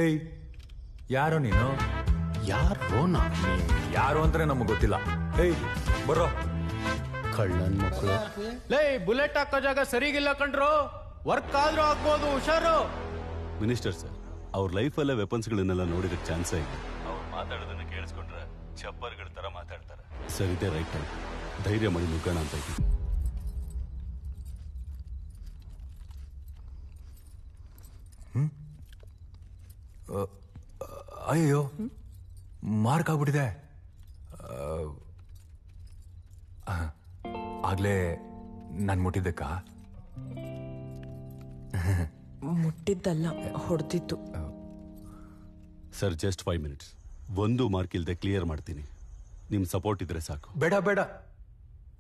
ಏಯ್ ಯಾರೋ ನೀನು? ಯಾರೋ ಯಾರು ಅಂದ್ರೆ ನಮಗೆ ಗೊತ್ತಿಲ್ಲ. ಏಯ್ ಬರೋ. ಕಳ್ಳನ್ ಮಕ್ಕಳು. ಲೇ ಬುಲೆಟ್ ಹಾಕೋ ಜಾಗ ಸರಿಗಿಲ್ಲ ಕಣ್ರು, ವರ್ಕ್ ಆದ್ರೂ ಆಗ್ಬೋದು, ಹುಷಾರು. ಮಿನಿಸ್ಟರ್ ಸರ್, ಅವ್ರ ಲೈಫಲ್ಲೇ ವೆಪನ್ಸ್ಗಳನ್ನೆಲ್ಲ ನೋಡಿದಕ್ಕೆ ಚಾನ್ಸೇ ಇದೆ. ಅವ್ರು ಮಾತಾಡೋದನ್ನ ಕೇಳಿಸ್ಕೊಂಡ್ರೆ ಚಪ್ಪರ್ಗಳ ತರ ಮಾತಾಡ್ತಾರೆ. ಸರ್ ಇದೇ ರೈಟ್ ಟೈಮ್, ಧೈರ್ಯ ಮಾಡಿ ನುಗ್ಗೋಣ ಅಂತ ಇದ್ದೀನಿ. ಅಯ್ಯೋ ಮಾರ್ಕ್ ಆಗ್ಬಿಟ್ಟಿದೆ. ಆಗ್ಲೇ ನಾನು ಮುಟ್ಟಿದ್ದಕ್ಕ? ಮುಟ್ಟಿದ್ದಲ್ಲ, ಹೊಡೆದಿತ್ತು. ಸರ್ ಜಸ್ಟ್ 5 minutes, ಒಂದು ಮಾರ್ಕ್ ಇಲ್ಲದೆ ಕ್ಲಿಯರ್ ಮಾಡ್ತೀನಿ. ನಿಮ್ ಸಪೋರ್ಟ್ ಇದ್ರೆ ಸಾಕು. ಬೇಡ ಬೇಡ,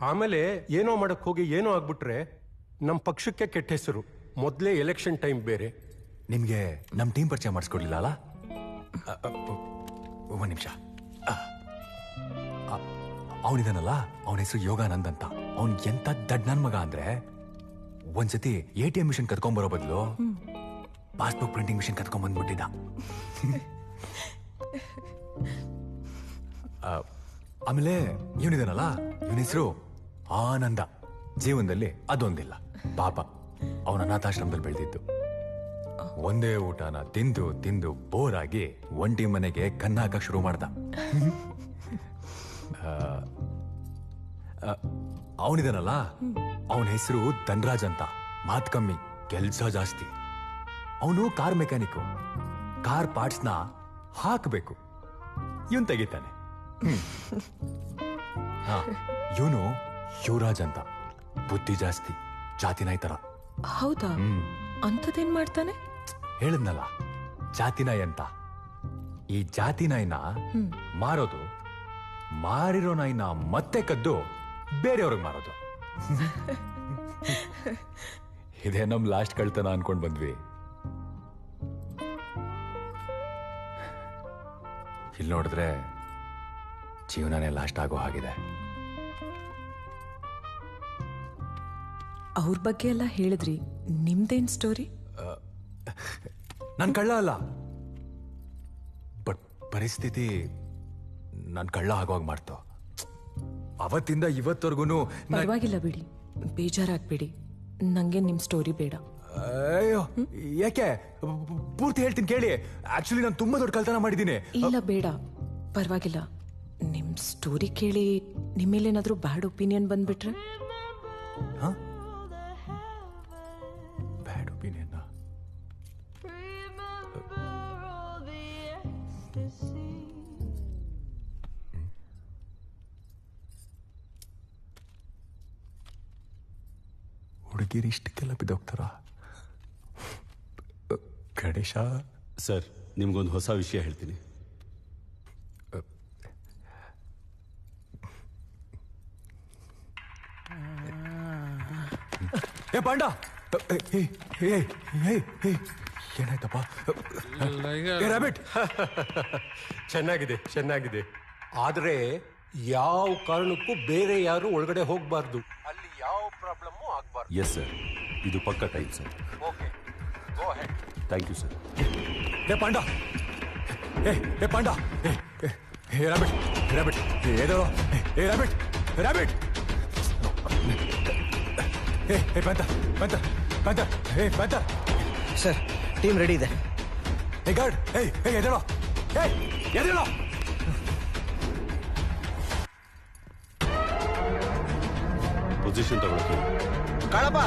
ಆಮೇಲೆ ಏನೋ ಮಾಡಕ್ ಹೋಗಿ ಏನೋ ಆಗ್ಬಿಟ್ರೆ ನಮ್ಮ ಪಕ್ಷಕ್ಕೆ ಕೆಟ್ಟ ಹೆಸರು. ಮೊದಲೇ ಎಲೆಕ್ಷನ್ ಟೈಮ್ ಬೇರೆ. ನಿಮ್ಗೆ ನಮ್ ಟೀಮ್ ಪರಿಚಯ ಮಾಡಿಸ್ಕೊಡ್ಲಿಲ್ಲ ಅಲ್ಲ? ಒಂದ್ ನಿಮಿಷ. ಅವನಿದಾನಲ್ಲ, ಅವನ ಹೆಸರು ಯೋಗಾನಂದ್ ಅಂತ. ಅವನ್ ಎಂತ ದಡ್ ನನ್ ಮಗ ಅಂದ್ರೆ, ಒಂದ್ಸತಿ ATM ಮಿಷನ್ ಕತ್ಕೊಂಡ್ಬರೋ ಬದಲು ಪಾಸ್ಬುಕ್ ಪ್ರಿಂಟಿಂಗ್ ಮಿಷನ್ ಕತ್ಕೊಂಡ್ ಬಂದ್ಬಿಟ್ಟಿದ್ದ. ಆಮೇಲೆ ಇವನಿದಾನಲ್ಲ, ಇವನ ಹೆಸರು ಆನಂದ. ಜೀವನದಲ್ಲಿ ಅದೊಂದಿಲ್ಲ ಪಾಪ. ಅವನ ಅನಾಥಾಶ್ರಮದಲ್ಲಿ ಬೆಳೆದಿದ್ದು. ಒಂದೇ ಊಟನ ತಿಂದು ತಿಂದು ಬೋರ್ ಆಗಿ ಒಂಟಿ ಮನೆಗೆ ಕನ್ನ ಹಾಕಕ್ ಶುರು ಮಾಡ್ದ. ಅವನಿದಾನಲ್ಲ, ಅವನ ಹೆಸರು ಧನ್ರಾಜ್ ಅಂತ. ಮಾತ್ ಕಮ್ಮಿ, ಕೆಲ್ಸ ಜಾಸ್ತಿ. ಅವನು ಕಾರ್ ಮೆಕ್ಯಾನಿಕ್. ಕಾರ್ ಪಾರ್ಟ್ಸ್ ನ ಹಾಕಬೇಕು, ಇವನ್ ತೆಗಿತಾನೆ. ಇವನು ಯುವರಾಜ್ ಅಂತ. ಬುದ್ಧಿ ಜಾಸ್ತಿ, ಜಾತಿ ನಾಯಿ ತರ. ಹೌದಾ? ಅಂಥದ್ದೇನ್ ಮಾಡ್ತಾನೆ? ಹೇಳದ್ನಲ್ಲ, ಜಾತಿ ನಾಯಿ ಅಂತ. ಈ ಜಾತಿ ನಾಯಿನ ಮಾರೋದು, ಮಾರಿರೋ ನಾಯಿನ ಮತ್ತೆ ಕದ್ದು ಬೇರೆಯವ್ರಿಗೆ ಮಾರೋದು. ಇದೇ ನಮ್ ಲಾಸ್ಟ್ ಕಳ್ತನ ಅನ್ಕೊಂಡ್ ಬಂದ್ವಿ. ಇಲ್ಲಿ ನೋಡಿದ್ರೆ ಜೀವನನೇ ಲಾಸ್ಟ್ ಆಗೋ ಹಾಗಿದೆ. ಅವ್ರ ಬಗ್ಗೆ ಎಲ್ಲ ಹೇಳಿದ್ರಿ, ನಿಮ್ದೇನ್ ಸ್ಟೋರಿ? ನನ್ ಕಳ್ಳ ಅಲ್ಲ, ಬಟ್ ಪರಿಸ್ಥಿತಿ ನನ್ ಕಳ್ಳ ಆಗೋವಾಗ ಮಾಡ್ತು. ಅವತ್ತಿಂದ ಇವತ್ತವರೆಗೂ. ಪರವಾಗಿಲ್ಲ ಬಿಡಿ, ಬೇಜಾರಾಗ್ಬೇಡಿ. ನಂಗೆ ನಿಮ್ ಸ್ಟೋರಿ ಬೇಡ. ಅಯ್ಯೋ ಯಾಕೆ? ಪೂರ್ತಿ ಹೇಳ್ತೀನಿ ಕೇಳಿ. ಆಕ್ಚುಲಿ ನಾನು ತುಂಬಾ ದೊಡ್ಡ ಕಳ್ತನ ಮಾಡಿದ್ದೀನಿ. ಇಲ್ಲ ಬೇಡ, ಪರವಾಗಿಲ್ಲ. ನಿಮ್ ಸ್ಟೋರಿ ಕೇಳಿ ನಿಮ್ಮೇಲೇನಾದ್ರೂ ಬ್ಯಾಡ್ ಒಪಿನಿಯನ್ ಬಂದ್ಬಿಟ್ರೆ? ಬ್ಯಾಡ್ ಒಪಿನಿಯನ್? ಹುಡುಗಿರಿ ಇಷ್ಟಕ್ಕೆಲ್ಲ ಬಿದ್ದೋಗ್ತಾರ? ಗಣೇಶ ಸರ್, ನಿಮ್ಗೊಂದು ಹೊಸ ವಿಷಯ ಹೇಳ್ತೀನಿ. ಏ ಪಾಂಡ, ಏನಾಯ್ತಪ್ಪ? ರಾಬಿಟ್. ಚೆನ್ನಾಗಿದೆ ಚೆನ್ನಾಗಿದೆ. ಆದ್ರೆ ಯಾವ ಕಾರಣಕ್ಕೂ ಬೇರೆ ಯಾರು ಒಳಗಡೆ ಹೋಗ್ಬಾರ್ದು. ಅಲ್ಲಿ ಯಾವ ಪ್ರಾಬ್ಲಮ್ ಆಗ್ಬಾರ್ದು. ಎಸ್ ಸರ್, ಇದು ಪಕ್ಕ time sir. Okay, go ahead. Thank you sir. ಏ ಪಾಂಡ, ಏ ಪಾಂಡ, ಏ ರಾಬಿಟ್, ರಾಬಿಟ್, ಏದೋ, ಏ ರಾಬಿಟ್, ರಾಬಿಟ್. ಏ ಬಂತ, ಬಂತ, ಬಂತ, ಏ ಬಂತ. ಸರ್, ಟೀಮ್ ರೆಡಿ ಇದೆ. ಏ ಗಾರ್ಡ್, ಎದೇಳೋ, ಎದೇಳೋ. ಪೊಸಿಷನ್ ತಗೊಳಕ್ಕೆ. ಕಾಳಪ್ಪ,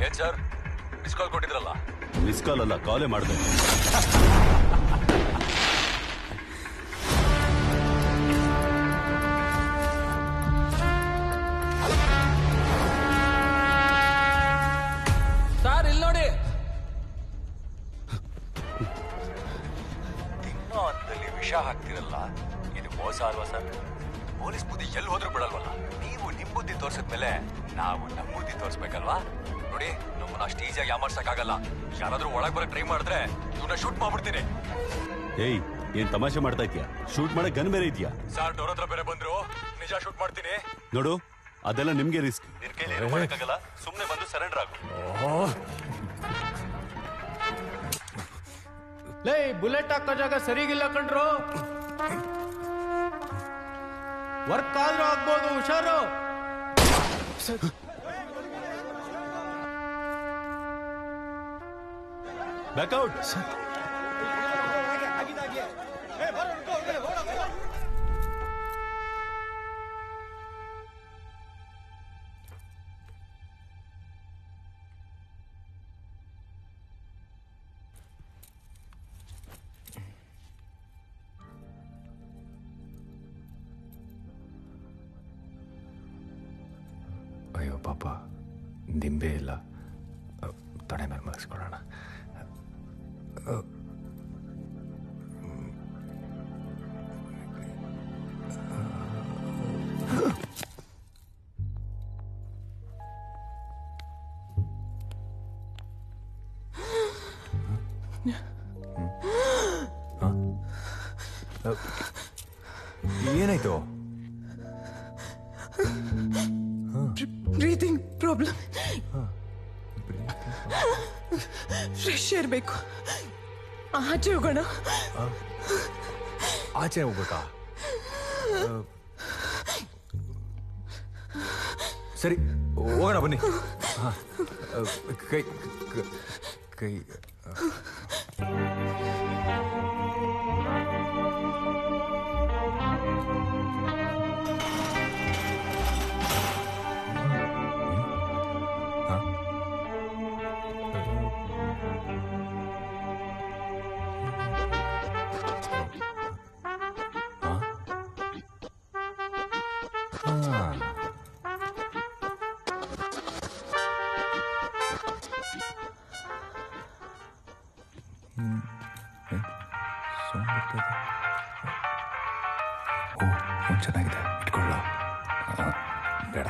ಏನ್ ಸರ್, ಮಿಸ್ ಕಾಲ್ ಕೊಟ್ಟಿದ್ರಲ್ಲ? ಮಿಸ್ ಕಾಲ್ ಅಲ್ಲ, ಕಾಲೇ ಮಾಡಿದೆ. ವಿಷ ಹಾಕ್ತಿರಲ್ಲ, ಇದು ಮೋಸ ಅಲ್ವಾ ಸರ್? ಪೊಲೀಸ್ ಬುದ್ಧಿ ಎಲ್ಲಿ ಹೋದ್ರೂ ಬಿಡಲ್ವಲ್ಲ. ನೀವು ನಿಮ್ ಬುದ್ಧಿ ತೋರ್ಸಿದ್ಮೇಲೆ ನಾವು ನಮ್ ಬುದ್ಧಿ ತೋರ್ಸ್ಬೇಕಲ್ವಾ? ನೋಡಿ, ನಮ್ಮನ್ನ ಅಷ್ಟು ಈಸಿಯಾಗಿ ಯಾಮರ್ಸಕ್ಕಾಗಲ್ಲ. ಯಾರಾದ್ರೂ ಒಳಗ್ ಬರಕ್ ಟ್ರೈ ಮಾಡಿದ್ರೆ ಇವ್ನ ಶೂಟ್ ಮಾಡ್ಬಿಡ್ತೀನಿ. ಏಯ್, ಏನ್ ತಮಾಷೆ ಮಾಡ್ತಾ ಇದ್ಯಾ? ಶೂಟ್ ಮಾಡಕ್ ಗನ್ ಬೇರೆ ಇದೆಯಾ? ಸರ್, ಡೋರ್ ಹತ್ರ ಬೇರೆ ಬಂದ್ರು, ನಿಜ ಶೂಟ್ ಮಾಡ್ತೀನಿ. ನೋಡು, ಅದೆಲ್ಲ ನಿಮ್ಗೆ ರಿಸ್ಕ್. ನಿನ್ ಕೈಲಿ ಏನು ಮಾಡಕ್ಕಾಗಲ್ಲ. ಸುಮ್ನೆ ಬಂದು ಸರೆಂಡರ್ ಆಗು. ಲೇ, ಬುಲೆಟ್ ಹಾಕೋ ಜಾಗ ಸರಿಗಿಲ್ಲ ಕಣ್ರು. ವರ್ಕ್ ಆದ್ರೂ ಆಗ್ಬೋದು, ಹುಷಾರು. ಬ್ಯಾಕ್ಔಟ್. ಅಯ್ಯೋ ಪಾಪ, ದಿಂಬೆ ಇಲ್ಲ. ತಡೆ ಮೇಲೆ ಮಲಗಿಸ್ಕೊಳ್ಳೋಣ. ಏನಾಯ್ತು? Breathing problem. ಫ್ರೆಶ್ ಏರ್ ಬೇಕು. ಆಚೆ ಹೋಗೋಣ. ಆಚೆ ಹೋಗ್ಬೇಕಾ? ಸರಿ, ಹೋಗೋಣ ಬನ್ನಿ. ಕೈ ಕೈ ಚೆನ್ನಾಗಿದೆ, ಇಟ್ಕೊಳ್ಳ. ಬೇಡ,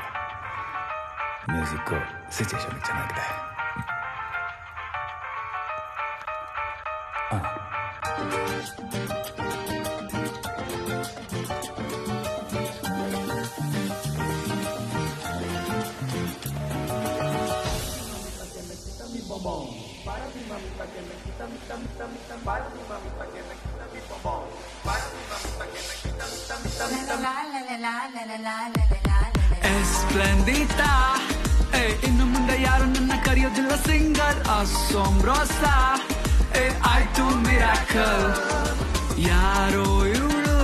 ಮ್ಯೂಸಿಕ್ಕು ಸಿಚುಯೇಷನ್ ಚೆನ್ನಾಗಿದೆ. Esplendita, ಇನ್ನು ಮುಂದೆ ಯಾರು ನನ್ನ ಕರೆಯೋದಿಲ್ಲ ಸಿಂಗರ್. ಅಸೋಂಬ್ರೋಸಾ, ಆಯ್ತು ಮಿರಾಕಲ್. ಯಾರೋ ಇವಳು,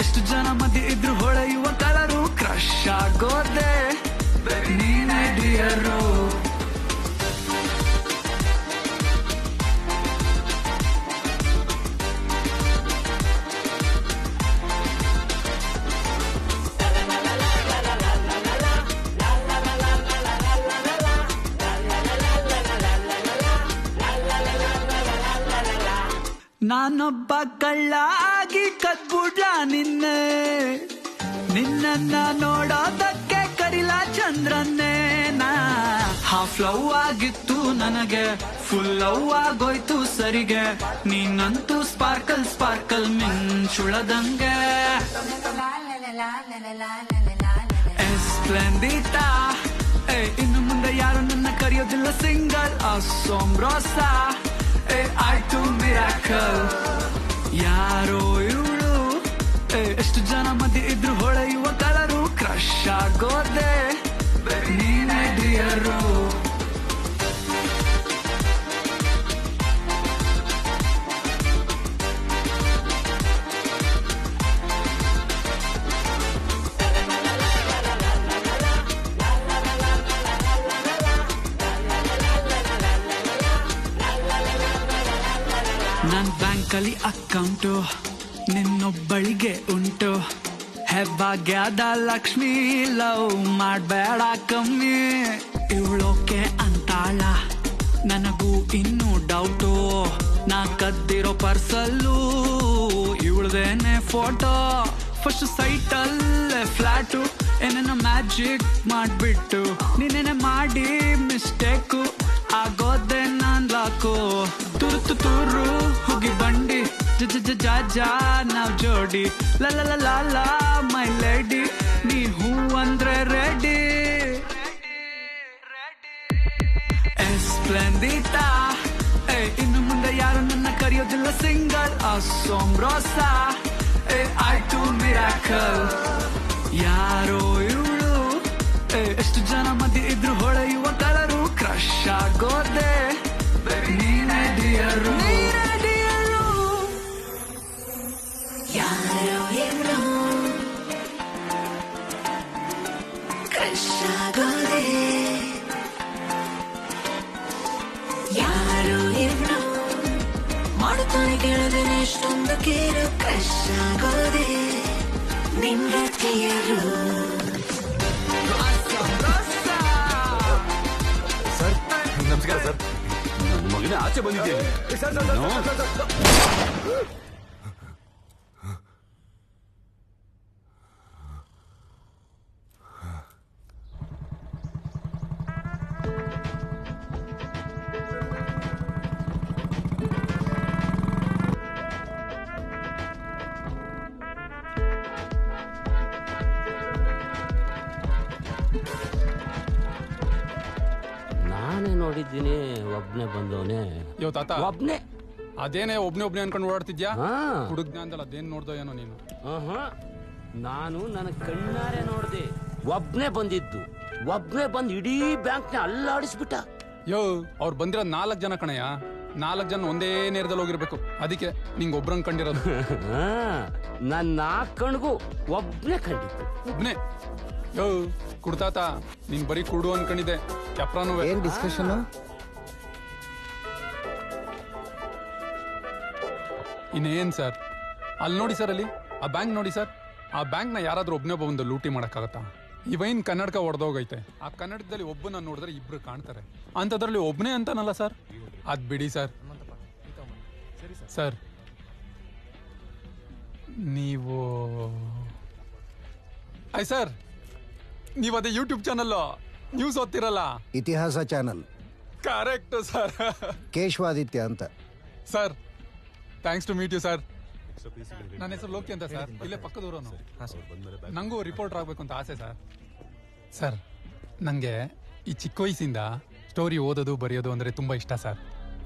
ಎಷ್ಟು ಜನ ಮಧ್ಯೆ ಇದ್ರು ಹೊಳೆಯುವ ಕಲರು. ಕ್ರಶ್ ಆಗೋದೆ ನೀನೇ ಡಿಯರು. ನಾನೊಬ್ಬ ಕಳ್ಳ ಆಗಿ ಕದ್ಬಿಡ್ಲ ನಿನ್ನೆ. ನಿನ್ನ ನೋಡೋದಕ್ಕೆ ಕರಿಲ ಚಂದ್ರನ್ನೇ. ನಾ ಹಾಫ್ ಲವ್ ಆಗಿತ್ತು ನನಗೆ, ಫುಲ್ ಲವ್ ಆಗೋಯ್ತು ಸರಿಗೆ. ನೀನಂತೂ ಸ್ಪಾರ್ಕಲ್ ಸ್ಪಾರ್ಕಲ್ ಮಿಂಚುಳದಂಗೆ. ಎಸ್ಪ್ಲೆಂಡಿಟಾ, ಇನ್ನು ಮುಂದೆ ಯಾರು ನನ್ನ ಕರೆಯೋದಿಲ್ಲ ಸಿಂಗರ್. ಅಸೋಂಬ್ರೋಸಾ, ಆಯ್ತು ಮಿರಾಕಲ್. ಯಾರೋ ಇವಳು, ಎಷ್ಟು ಜನ ಮಧ್ಯೆ ಇದ್ರು ಹೊಳೆಯುವ ಕಲರು. ಕ್ರಶ್ ಆಗೋದೆ ನೀನೇ ಡಿಯರು. ನನ್ ಬ್ಯಾಂಕಲ್ಲಿ ಅಕೌಂಟು ನಿನ್ನೊಬ್ಬಳಿಗೆ ಉಂಟು. ಹೆಬ್ಬಾಗ್ಯದ ಲಕ್ಷ್ಮಿ, ಲವ್ ಮಾಡ್ಬೇಡ ಕಮ್ಮಿ. ಇವಳೋಕೆ ಅಂತಾಳ, ನನಗೂ ಇನ್ನೂ ಡೌಟು. ನಾ ಕದ್ದಿರೋ ಪರ್ಸಲ್ಲೂ ಫೋಟೋ ಫಸ್ಟ್ ಸೈಟಲ್ಲೇ ಫ್ಲಾಟು ಏನೇನೋ ಮ್ಯಾಜಿಕ್ ಮಾಡ್ಬಿಟ್ಟು ನೀನೇನೆ ಮಾಡಿ ಮಿಸ್ಟೇಕು ಆಗೋದೆ ನಾನ್ ಲಾಕು ತುರುತು ತೂರು ಹೋಗಿ ಬಂಡಿ ಜಾ ನಾವ್ ಜೋಡಿ ಲ ಮೈ ಲೇಡಿ ನೀ ಹೂ ಅಂದ್ರೆ ರೆಡಿ ಎಸ್ಪ್ಲೆಂಡಿಟಾ ಇನ್ನು ಮುಂದೆ ಯಾರು ನನ್ನ ಕರೆಯೋದಿಲ್ಲ ಸಿಂಗಲ್ ಅಸೋಂಬ್ರೋಸ ಆಯ್ತು ಮಿರಾಕಲ್ ಯಾರೋ ಇವಳು ಎಷ್ಟು ಜನ ಮಧ್ಯೆ ಇದ್ರು ಹೊಳೆಯುವ ಕಲರು ಕ್ರಶ್ ಆಗೋದೆ ನೀನೇ ಡಿಯರು ಯಾರೋ ಇವಳು ಕ್ರಶ್ ಆಗೋದೆ ಯಾರು ಇವಳು ಮಾಡುತ್ತಾನೆ ಕೇಳದೇನೆ ಎಷ್ಟೊಂದು ಕೇರು ಕ್ರಶ್ ಆಗೋದೆ ನಿನ್ನ ಗೆಳೆಯರು ಸರ್ ನಮಸ್ಕಾರ ಸರ್. ನನ್ನ ಮಗನೇ ಆಚೆ ಬಂದಿದ್ದೇನೆ. ನಾನೇ ನೋಡಿದ್ದೀನಿ ಒಬ್ನೇ ಬಂದವನೇ ಯೋ ತಾತ ಒಬ್ನೇ. ಅದೇನೇ ಒಬ್ನೇ ಅನ್ಕೊಂಡು ಓಡಾಡ್ತಿದ್ಯಾ ಹಾ. ಹುಡುಗ್ನ ಅಂದಲ್ಲ ಅದೇನ್ ನೋಡ್ದೋ ಏನೋ ನೀನು. ನಾನು ನನ್ನ ಕಣ್ಣಾರೆ ನೋಡ್ದೆ ಒಬ್ನೇ ಬಂದಿದ್ದು. ಒಬ್ನೇ ಬಂದು ಇಡೀ ಬ್ಯಾಂಕ್ನ ಅಲ್ಲಾಡಿಸ್ಬಿಟ್ಟ. ಯೋ ಅವ್ರು ಬಂದಿರೋ 4 ಜನ ಕಣಯ್ಯ. 4 ಜನ ಒಂದೇ ನೇರದಲ್ಲಿ ಹೋಗಿರ್ಬೇಕು. ಅದಕ್ಕೆ ನಿಂಗೆ ಒಬ್ರಂಗ್ ಕಂಡಿರೋದು. ನನ್ನ ಕಣ್ಗೂ ಒಬ್ನೇ ಕಂಡಿದ್ದು. ಒಬ್ನೇ ಯೋ ಕುಡ್ತಾತ ನೀನ್ ಬರೀ ಕುಡು ಅನ್ಕೊಂಡಿದ್ದೆ. ಚಪ್ರಾನು ಏನ್ ಡಿಸ್ಕಷನ್? ಇನ್ನೇನ್ ಸರ್ ಅಲ್ಲಿ ನೋಡಿ ಸರ್, ಅಲ್ಲಿ ಆ ಬ್ಯಾಂಕ್ ನೋಡಿ ಸರ್. ಆ ಬ್ಯಾಂಕ್ ನ ಯಾರಾದ್ರೂ ಒಬ್ನೇ ಬಂದು ಲೂಟಿ ಮಾಡಕ್ಕಾಗತ್ತಾ? ಇವೈನ್ ಕನ್ನಡಕ ಹೊಡೆದೋಗೈತೆ. ಆ ಕನ್ನಡಕದಲ್ಲಿ ಒಬ್ಬನ ನೋಡಿದ್ರೆ ಇಬ್ರು ಕಾಣ್ತಾರೆ. ಅಂತದ್ರಲ್ಲಿ ಒಬ್ನೇ ಅಂತಾನಲ್ಲ ಸರ್. ಅದ್ ಬಿಡಿ ಸರ್. ಸರ್ ನೀವು ಸರ್ ನೀವು ಅದೇ ಯೂಟ್ಯೂಬ್ ಚಾನಲ್ ನ್ಯೂಸ್ ಓದ್ತಿರಲ್ಲ, ಇತಿಹಾಸ ಚಾನಲ್. Correct sir. ಕೇಶವಾದಿತ್ಯ ಅಂತ. Sir thanks to meet you sir. ನನ್ನ ಹೆಸರು ಲೋಕಿ ಅಂತ ಸರ್. ಇಲ್ಲೇ ಪಕ್ಕದೂರನು. ನಂಗೂ ರಿಪೋರ್ಟರ್ ಆಗ್ಬೇಕು ಅಂತ ಆಸೆ ಸರ್. ಸರ್ ನಂಗೆ ಈ ಚಿಕ್ಕ ವಯಸ್ಸಿಂದ ಸ್ಟೋರಿ ಓದೋದು ಬರೆಯೋದು ಅಂದ್ರೆ ತುಂಬಾ ಇಷ್ಟ ಸರ್.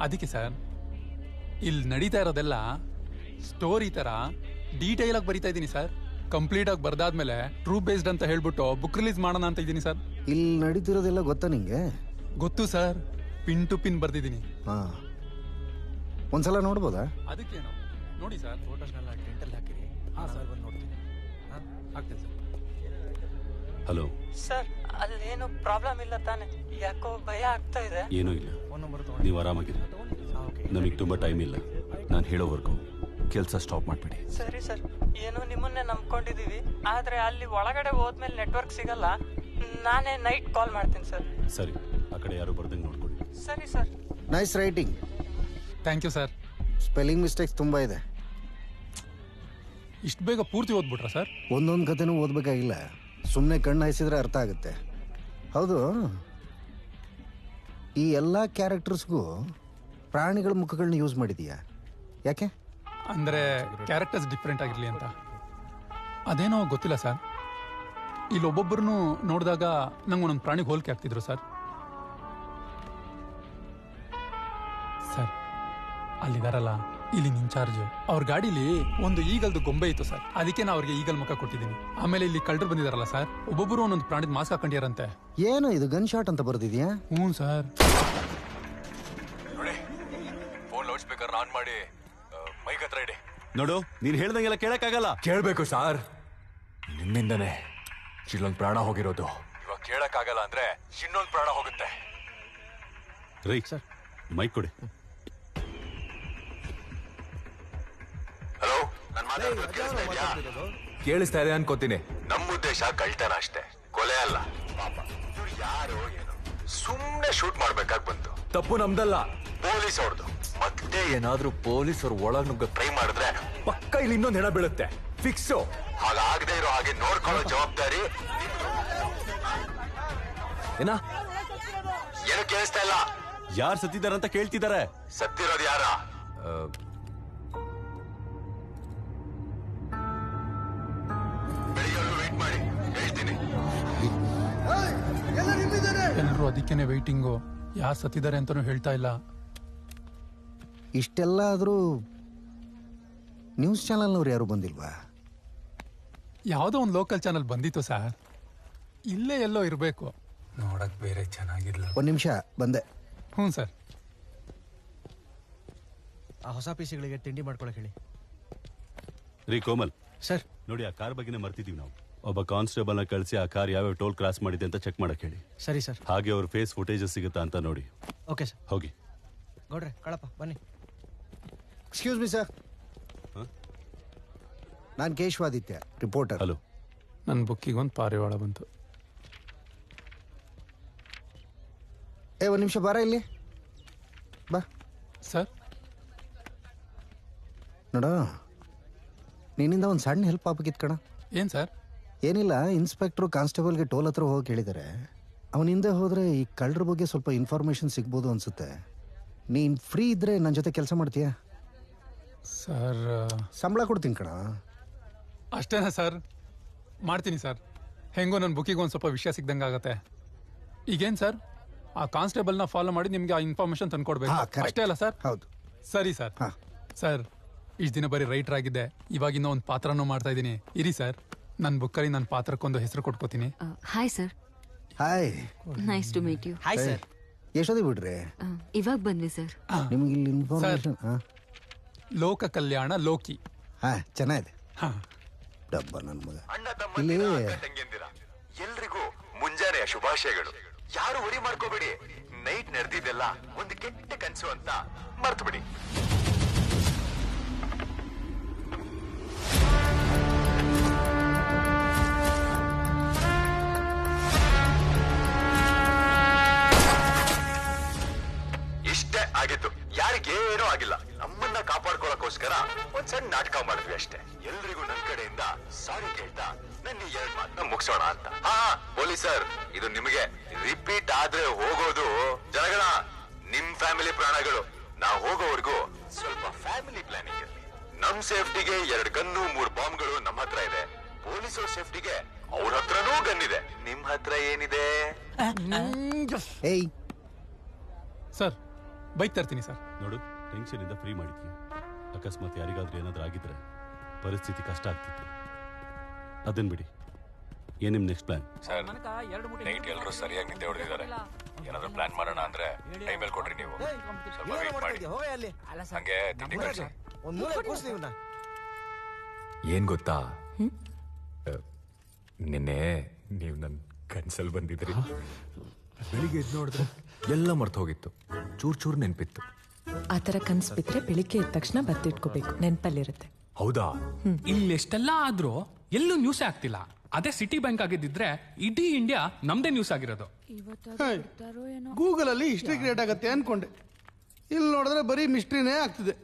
ಅದಕ್ಕೆ ಸರ್ ಇಲ್ಲಿ ನಡೀತಾ ಇರೋದೆಲ್ಲ ಸ್ಟೋರಿ ತರ ಡೀಟೇಲ್ ಆಗಿ ಬರಿತಾ ಇದ್ದೀನಿ ಸರ್. ಕಂಪ್ಲೀಟ್ ಆಗಿ ಬರ್ದಾದ್ಮೇಲೆ ಟ್ರೂ ಬೇಸ್ಡ್ ಅಂತ ಹೇಳ್ಬಿಟ್ಟು ಬುಕ್ ರಿಲೀಸ್ ಮಾಡೋಣ ಅಂತ ಇದ್ದೀನಿ ಸರ್. ಇಲ್ಲಿ ನಡೀತಿರೋದೆಲ್ಲ ಗೊತ್ತಾ ನಿಂಗೆ? ಗೊತ್ತು ಸರ್, ಪಿನ್ ಟು ಪಿನ್ ಬರ್ದಿದ್ದೀನಿ. ಹಾ, ಒಂದ್ಸಲ ನೋಡ್ಬೋದಾ? ಅದಕ್ಕೇನು ನೋಡಿ ಸರ್. ಫೋಟೋಸ್ನೆಲ್ಲ ಟೆಂಟಲ್ಲಿ ಹಾಕಿರಿ. ಹಾಂ ಸರ್, ಬಂದು ನೋಡ್ತೀನಿ. ಹಾಂ ಆಗ್ತದೆ ಸರ್. ಹಲೋ ಸರ್, ಅಲ್ಲೇನು ಪ್ರಾಬ್ಲಮ್ ಇಲ್ಲ ತಾನೆ? ಯಾಕೋ ಭಯ ಆಗ್ತಾ ಇದೆ. ಏನೂ ಇಲ್ಲ, ನೀವು ಆರಾಮಾಗಿರಿ. ನಮಗೆ ತುಂಬಾ ಟೈಮ್ ಇಲ್ಲ. ನಾನು ಹೇಳೋವರೆಗೂ ಕೆಲಸ ಸ್ಟಾಪ್ ಮಾಡ್ಬೇಡಿ. ಸರಿ ಸರ್, ಏನೋ ನಿಮ್ಮನ್ನೇ ನಂಬ್ಕೊಂಡಿದೀವಿ. ಆದ್ರೆ ಅಲ್ಲಿ ಒಳಗಡೆ ಹೋದ್ಮೇಲೆ ನೆಟ್ವರ್ಕ್ ಸಿಗಲ್ಲ. ನಾನೇ ನೈಟ್ ಕಾಲ್ ಮಾಡ್ತೀನಿ ಸರ್. ಸರಿ, ಆ ಕಡೆ ಯಾರು ಬರ್ದಂಗೆ ನೋಡ್ಕೊಳ್ಳಿ. ಸರಿ sir. Nice writing. Thank you sir. Spelling mistakes ತುಂಬಾ ಇದೆ. ಇಷ್ಟು ಬೇಗ ಪೂರ್ತಿ ಓದ್ಬಿಟ್ರಾ ಸರ್? ಒಂದೊಂದು ಕಥೆನೂ ಓದಬೇಕಾಗಿಲ್ಲ, ಸುಮ್ಮನೆ ಕಣ್ಣು ಹಾಯಿಸಿದ್ರೆ ಅರ್ಥ ಆಗುತ್ತೆ. ಹೌದು, ಈ ಎಲ್ಲ ಕ್ಯಾರೆಕ್ಟರ್ಸ್ಗೂ ಪ್ರಾಣಿಗಳ ಮುಖಗಳನ್ನ ಯೂಸ್ ಮಾಡಿದೀಯಾ? ಯಾಕೆ? ಅಂದರೆ ಕ್ಯಾರೆಕ್ಟರ್ಸ್ ಡಿಫ್ರೆಂಟ್ ಆಗಿರಲಿ ಅಂತ. ಅದೇನೋ ಗೊತ್ತಿಲ್ಲ ಸರ್. ಇಲ್ಲಿ ಒಬ್ಬೊಬ್ಬರನ್ನು ನೋಡಿದಾಗ ನಂಗೆ ಒಂದೊಂದು ಪ್ರಾಣಿಗೆ ಹೋಲಿಕೆ ಆಗ್ತಿದ್ರು ಸರ್. ಸರ್ ಅಲ್ಲಿದಾರಲ್ಲ ಇಲ್ಲಿ ಇನ್ಚಾರ್ಜ್, ಅವ್ರ ಗಾಡೀಲಿ ಒಂದು ಈಗಲ್ದು ಗೊಂಬೆ ಇತ್ತು ಸರ್. ಅದಕ್ಕೆ ನಾ ಅವ್ರಿಗೆ ಈಗಲ್ ಮುಖ ಕೊಟ್ಟಿದ್ದೀನಿ. ಆಮೇಲೆ ಇಲ್ಲಿ ಕಳ್ಳರು ಬಂದಿದಾರಲ್ಲ ಸರ್, ಒಬ್ಬೊಬ್ಬರು ಒಂದೊಂದು ಪ್ರಾಣಿದ ಮಾಸ್ಕ್ ಹಾಕೊಂಡಿಯಾರಂತೆ. ಏನು ಇದು ಗನ್ ಶಾಟ್ ಅಂತ ಬರ್ದಿದ್ಯಾ? ಹ್ಞೂ ಸರ್. ನೋಡಿ, ಫೋನ್ ಲೌಡ್ ಸ್ಪೀಕರ್ ಆನ್ ಮಾಡಿ ಮೈಕ್ ಹತ್ರ ಇಡಿ. ನೋಡು, ನೀನ್ ಹೇಳ್ದಂಗೆಲ್ಲ ಕೇಳಕ್ಕಾಗಲ್ಲ. ಕೇಳ್ಬೇಕು ಸಾರ್, ನಿಮ್ಮಿಂದನೇ ಇಲ್ಲೊಂದು ಪ್ರಾಣ ಹೋಗಿರೋದು. ಇವಾಗ ಕೇಳಕ್ಕಾಗಲ್ಲ ಅಂದ್ರೆ ಇನ್ನೊಂದು ಪ್ರಾಣ ಹೋಗುತ್ತೆ. ರೈ ಸರ್, ಮೈಕ್ ಕೊಡಿ. ಹಲೋ, ಕೇಳಿಸ್ತಾ ಇದೆ ಅನ್ಕೋತೀನಿ. ನಮ್ಮ ಉದ್ದೇಶ ಕಳ್ತನ ಅಷ್ಟೇ, ಕೊಲೆ ಅಲ್ಲ. ಪಾಪ ಇವ್ರು ಯಾರೋ ಏನೋ ಸುಮ್ನೆ ಶೂಟ್ ಮಾಡ್ಬೇಕಾಗಿ ಬಂತು. ತಪ್ಪು ನಮ್ದಲ್ಲ, ಪೊಲೀಸ್ ಅವ್ರದ್ದು. ಮತ್ತೆ ಏನಾದ್ರೂ ಪೊಲೀಸ್ ಅವ್ರ ಒಳಗ್ ನುಗ್ಗ ಟ್ರೈ ಮಾಡಿದ್ರೆ ಪಕ್ಕ ಇಲ್ಲಿ ಇನ್ನೊಂದು ಹೆಣ ಬೀಳುತ್ತೆ. ಫಿಕ್ಸು. ಹಾಗಾಗದೆ ಇರೋ ಹಾಗೆ ನೋಡ್ಕೊಳ್ಳೋ ಜವಾಬ್ದಾರಿ ಏನ? ಏನು ಕೇಳಿಸ್ತಾ ಇಲ್ಲ? ಯಾರು ಸತ್ತಿದಾರಂತ ಕೇಳ್ತಿದ್ದಾರೆ. ಸತ್ತಿರೋದು ಯಾರ? ಬೆಳಿಗ್ಗೆ ವೇಟ್ ಮಾಡಿ, ಹೇಳ್ತೀನಿ. ಎಲ್ಲರೂ ಅದಕ್ಕೇನೆ ವೆಯ್ಟಿಂಗು. ಯಾರು ಸತ್ತಿದ್ದಾರೆ ಅಂತಾನೂ ಹೇಳ್ತಾ ಇಲ್ಲ. ಇಷ್ಟೆಲ್ಲ ಆದರೂ ನ್ಯೂಸ್ ಚಾನಲ್ನವ್ರು ಯಾರು ಬಂದಿಲ್ವಾ? ಯಾವುದೋ ಒಂದು ಲೋಕಲ್ ಚಾನಲ್ ಬಂದಿತ್ತು ಸರ್. ಇಲ್ಲೇ ಎಲ್ಲೋ ಇರಬೇಕು. ನೋಡಕ್ ಬೇರೆ ಚೆನ್ನಾಗಿರ್ಲ. ಒಂದು ನಿಮಿಷ ಬಂದೆ. ಹ್ಞೂ ಸರ್. ಆ ಹೊಸ ಪಿಸಿಗಳಿಗೆ ತಿಂಡಿ ಮಾಡ್ಕೊಳಕ್ ಹೇಳಿ. ರೀ ಕೋಮಲ್ ಸರ್, ನೋಡಿ ಆ ಕಾರ್ ಬಗ್ಗೆನೇ ಮರ್ತಿದೀವಿ ನಾವು. ಒಬ್ಬ ಕಾನ್ಸ್ಟೇಬಲ್ ನ ಕಳಿಸಿ ಆ ಕಾರ್ ಯಾವ್ಯಾವ ಟೋಲ್ ಕ್ರಾಸ್ ಮಾಡಿದೆ ಅಂತ ಚೆಕ್ ಮಾಡಕ್ ಹೇಳಿ. ಸರಿ ಸರ್. ಹಾಗೆ ಅವ್ರ ಫೇಸ್ ಫುಟೇಜಸ್ ಸಿಗುತ್ತಾ ಅಂತ ನೋಡಿ. Okay sir. ಹೋಗಿ. ಗೌಡ್ರೆ ಕಳಪ್ಪ ಬನ್ನಿ. Excuse me sir. ನಾನು ಕೇಶವಾದಿತ್ಯ, ರಿಪೋರ್ಟರ್. ಹಲೋ. ನನ್ನ ಬುಕ್ಕಿಗೆ ಒಂದು ಪಾರಿವಾಳ ಬಂತು. ಒಂದು ನಿಮಿಷ ಬಾರ ಇಲ್ಲಿ ಬಾ. ಸರ್ ನೋಡ, ನಿನ್ನಿಂದ ಒಂದು ಸಣ್ಣ ಹೆಲ್ಪ್ ಆಗ್ಬೇಕಿತ್ತು ಕಣ. ಏನು ಸರ್? ಏನಿಲ್ಲ, ಇನ್ಸ್ಪೆಕ್ಟ್ರು ಕಾನ್ಸ್ಟೇಬಲ್ಗೆ ಟೋಲ್ ಹತ್ರ ಹೋಗಿ ಕೇಳಿದ್ದಾರೆ. ಅವನಿಂದ ಹೋದರೆ ಈ ಕಳ್ಳರ ಬಗ್ಗೆ ಸ್ವಲ್ಪ ಇನ್ಫಾರ್ಮೇಶನ್ ಸಿಗ್ಬೋದು ಅನ್ಸುತ್ತೆ. ನೀನು ಫ್ರೀ ಇದ್ರೆ ನನ್ನ ಜೊತೆ ಕೆಲಸ ಮಾಡ್ತೀಯಾ? ಸರ್ ಸಂಬಳ ಕೊಡ್ತೀನಿ ಕಣ. ಅಷ್ಟೇನಾ ಸರ್? ಮಾಡ್ತೀನಿ ಸರ್. ಹೆಂಗೋ ನನ್ನ ಬುಕ್ಕಿಗೆ ಒಂದು ಸ್ವಲ್ಪ ವಿಷಯ ಸಿಗ್ದಂಗೆ ಆಗತ್ತೆ. ಈಗೇನು ಸರ್, ಆ ಕಾನ್ಸ್ಟೇಬಲ್ನ ಫಾಲೋ ಮಾಡಿ ನಿಮಗೆ ಆ ಇನ್ಫಾರ್ಮೇಶನ್ ತಂದ್ಕೊಡ್ಬೇಕು, ಅಷ್ಟೇ ಅಲ್ಲ ಸರ್? ಹೌದು. ಸರಿ ಸರ್. ಸರ್, ಇಷ್ಟು ದಿನ ಬರೀ ರೈಟರ್ ಆಗಿದ್ದೆ, ಇವಾಗಿನ್ನ ಒಂದು ಪಾತ್ರನೂ ಮಾಡ್ತಾ ಇದ್ದೀನಿ. ಇರಿ ಸರ್, ನನ್ನ ಬುಕ್ಕಲ್ಲಿ ನನ್ನ ಪಾತ್ರಕ್ಕೊಂದು ಹೆಸರು ಕೊಟ್ಕೋತೀನಿ. Hi sir. Hi, nice to meet you. Hi sir. ಎಷ್ಟೊತ್ತಿಗೆ ಬಿಡ್ರಿ? ಇವಾಗ ಬಂದ್ವಿ ಸರ್. ನಿಮ್ಗೆ ಇಲ್ಲಿ ಇನ್ಫಾರ್ಮೇಶನ್ ಲೋಕ ಕಲ್ಯಾಣ ಲೋಕಿ. ಚೆನ್ನಾಗಿದೆ. ಡಬ್ಬ ನನ್ನ ಮಗ. ಇಲ್ಲಿ ಎಲ್ರಿಗೂ ಮುಂಜಾನೆಯ ಶುಭಾಶಯಗಳು. ಯಾರು ಹೊರಿ ಮಾಡ್ಕೋಬೇಡಿ. ನೈಟ್ ನಡೆದಿದ್ದೆಲ್ಲ ಒಂದು ಕೆಟ್ಟ ಕನ್ಸು ಅಂತ ಮರ್ತು ಬಿಡಿ. ಇಷ್ಟೇ ಆಗಿತ್ತು, ಯಾರಿಗೇನೂ ಆಗಿಲ್ಲ. ನಮ್ಮನ್ನ ಕಾಪಾಡ್ಕೊಳಕ್ಕೋಸ್ಕರ ಒಂದ್ ಸಣ್ಣ ನಾಟಕ ಮಾಡಿದ್ವಿ ಅಷ್ಟೇ. ಎಲ್ರಿಗೂ ನನ್ನ ಕಡೆಯಿಂದ ಸಾರಿ ಕೇಳ್ತಾ ನನ್ನ ಈ 2 ಮಾತನ್ನ ಮುಗಿಸೋಣ ಅಂತ. ಪೊಲೀಸರ್, ಇದು ನಿಮಗೆ ರಿಪೀಟ್ ಆದ್ರೆ ಹೋಗೋದು ಜನಗಳ ನಿಮ್ ಫ್ಯಾಮಿಲಿ ಪ್ರಾಣಗಳು. ನಾವು ಹೋಗೋವರೆಗೂ ಸ್ವಲ್ಪ ಫ್ಯಾಮಿಲಿ ಪ್ಲಾನಿಂಗ್ ಇರಲಿ. ನಮ್ ಸೇಫ್ಟಿಗೆ 2 ಗನ್ನು 3 ಬಾಂಬ್ಗಳು ನಮ್ಮ ಹತ್ರ ಇದೆ. ಪೊಲೀಸರ ಸೇಫ್ಟಿಗೆ ಅವ್ರ ಹತ್ರನೂ ಗನ್ ಇದೆ. ನಿಮ್ ಹತ್ರ ಏನಿದೆ? ಏಯ್ ಸರ್, ಬೈಕ್ ತರ್ತೀನಿ ಸರ್. ನೋಡು, ಟೆನ್ಷನ್ ಇಂದ ಫ್ರೀ ಮಾಡಿದ್ವಿ. ಅಕಸ್ಮಾತ್ ಯಾರಿಗಾದ್ರೂ ಏನಾದ್ರೂ ಆಗಿದ್ರೆ ಪರಿಸ್ಥಿತಿ ಕಷ್ಟ ಆಗ್ತಿತ್ತು. ಅದನ್ ಬಿಡಿ. ಏನ್ ನಿಮ್ ನೆಕ್ಸ್ಟ್ ಪ್ಲಾನ್? ಸರ್, ನೈಟ್ ಎಲ್ಲರೂ ಸರಿಯಾಗಿ ನಿದ್ದೆ ಹೊಡೆದಿದ್ದಾರೆ. ಏನಾದ್ರೂ ಪ್ಲಾನ್ ಮಾಡೋಣ ಅಂದ್ರೆ ಟೈಮ್ ಕೊಡ್ರಿ. ನೀವು ಸ್ವಲ್ಪ ವೇಟ್ ಮಾಡಿ. ಹಂಗೆ ತಿಂಡಿ ಕಳ್ಸಿ. ಏನ್ ಗೊತ್ತಾ, ನಿನ್ನೆ ನೀವು ನನ್ನ ಕನ್ಸಲ್ ಬಂದಿದ್ರಿ. ಬೆಳಿಗ್ಗೆ ಎದ್ದು ನೋಡಿದ್ರೆ ಎಲ್ಲ ಮರ್ತು ಹೋಗಿತ್ತು. ಚೂರ್ ನೆನ್ಪಿತ್ತು. ಆ ಥರ ಕನ್ಸು ಬಿದ್ರೆ ಬೆಳಿಗ್ಗೆ ಎದ್ದ ತಕ್ಷಣ ಬತ್ತಿಟ್ಕೋಬೇಕು, ನೆನಪಲ್ಲಿರುತ್ತೆ. ಹೌದಾ? ಇಲ್ಲೆಷ್ಟೆಲ್ಲ ಆದ್ರೂ ಎಲ್ಲೂ ನ್ಯೂಸ್ ಆಗ್ತಿಲ್ಲ. ಅದೇ ಸಿಟಿ ಬ್ಯಾಂಕ್ ಆಗಿದ್ದಿದ್ರೆ ಇಡೀ ಇಂಡಿಯಾ ನಮ್ದೇ ನ್ಯೂಸ್ ಆಗಿರೋದು. ಗೂಗಲ್ ಅಲ್ಲಿ ಹಿಸ್ಟ್ರಿ ಕ್ರಿಯೇಟ್ ಆಗತ್ತೆ ಅನ್ಕೊಂಡೆ. ಇಲ್ಲಿ ನೋಡಿದ್ರೆ ಬರೀ ಮಿಸ್ಟ್ರಿನೇ ಆಗ್ತಿದೆ.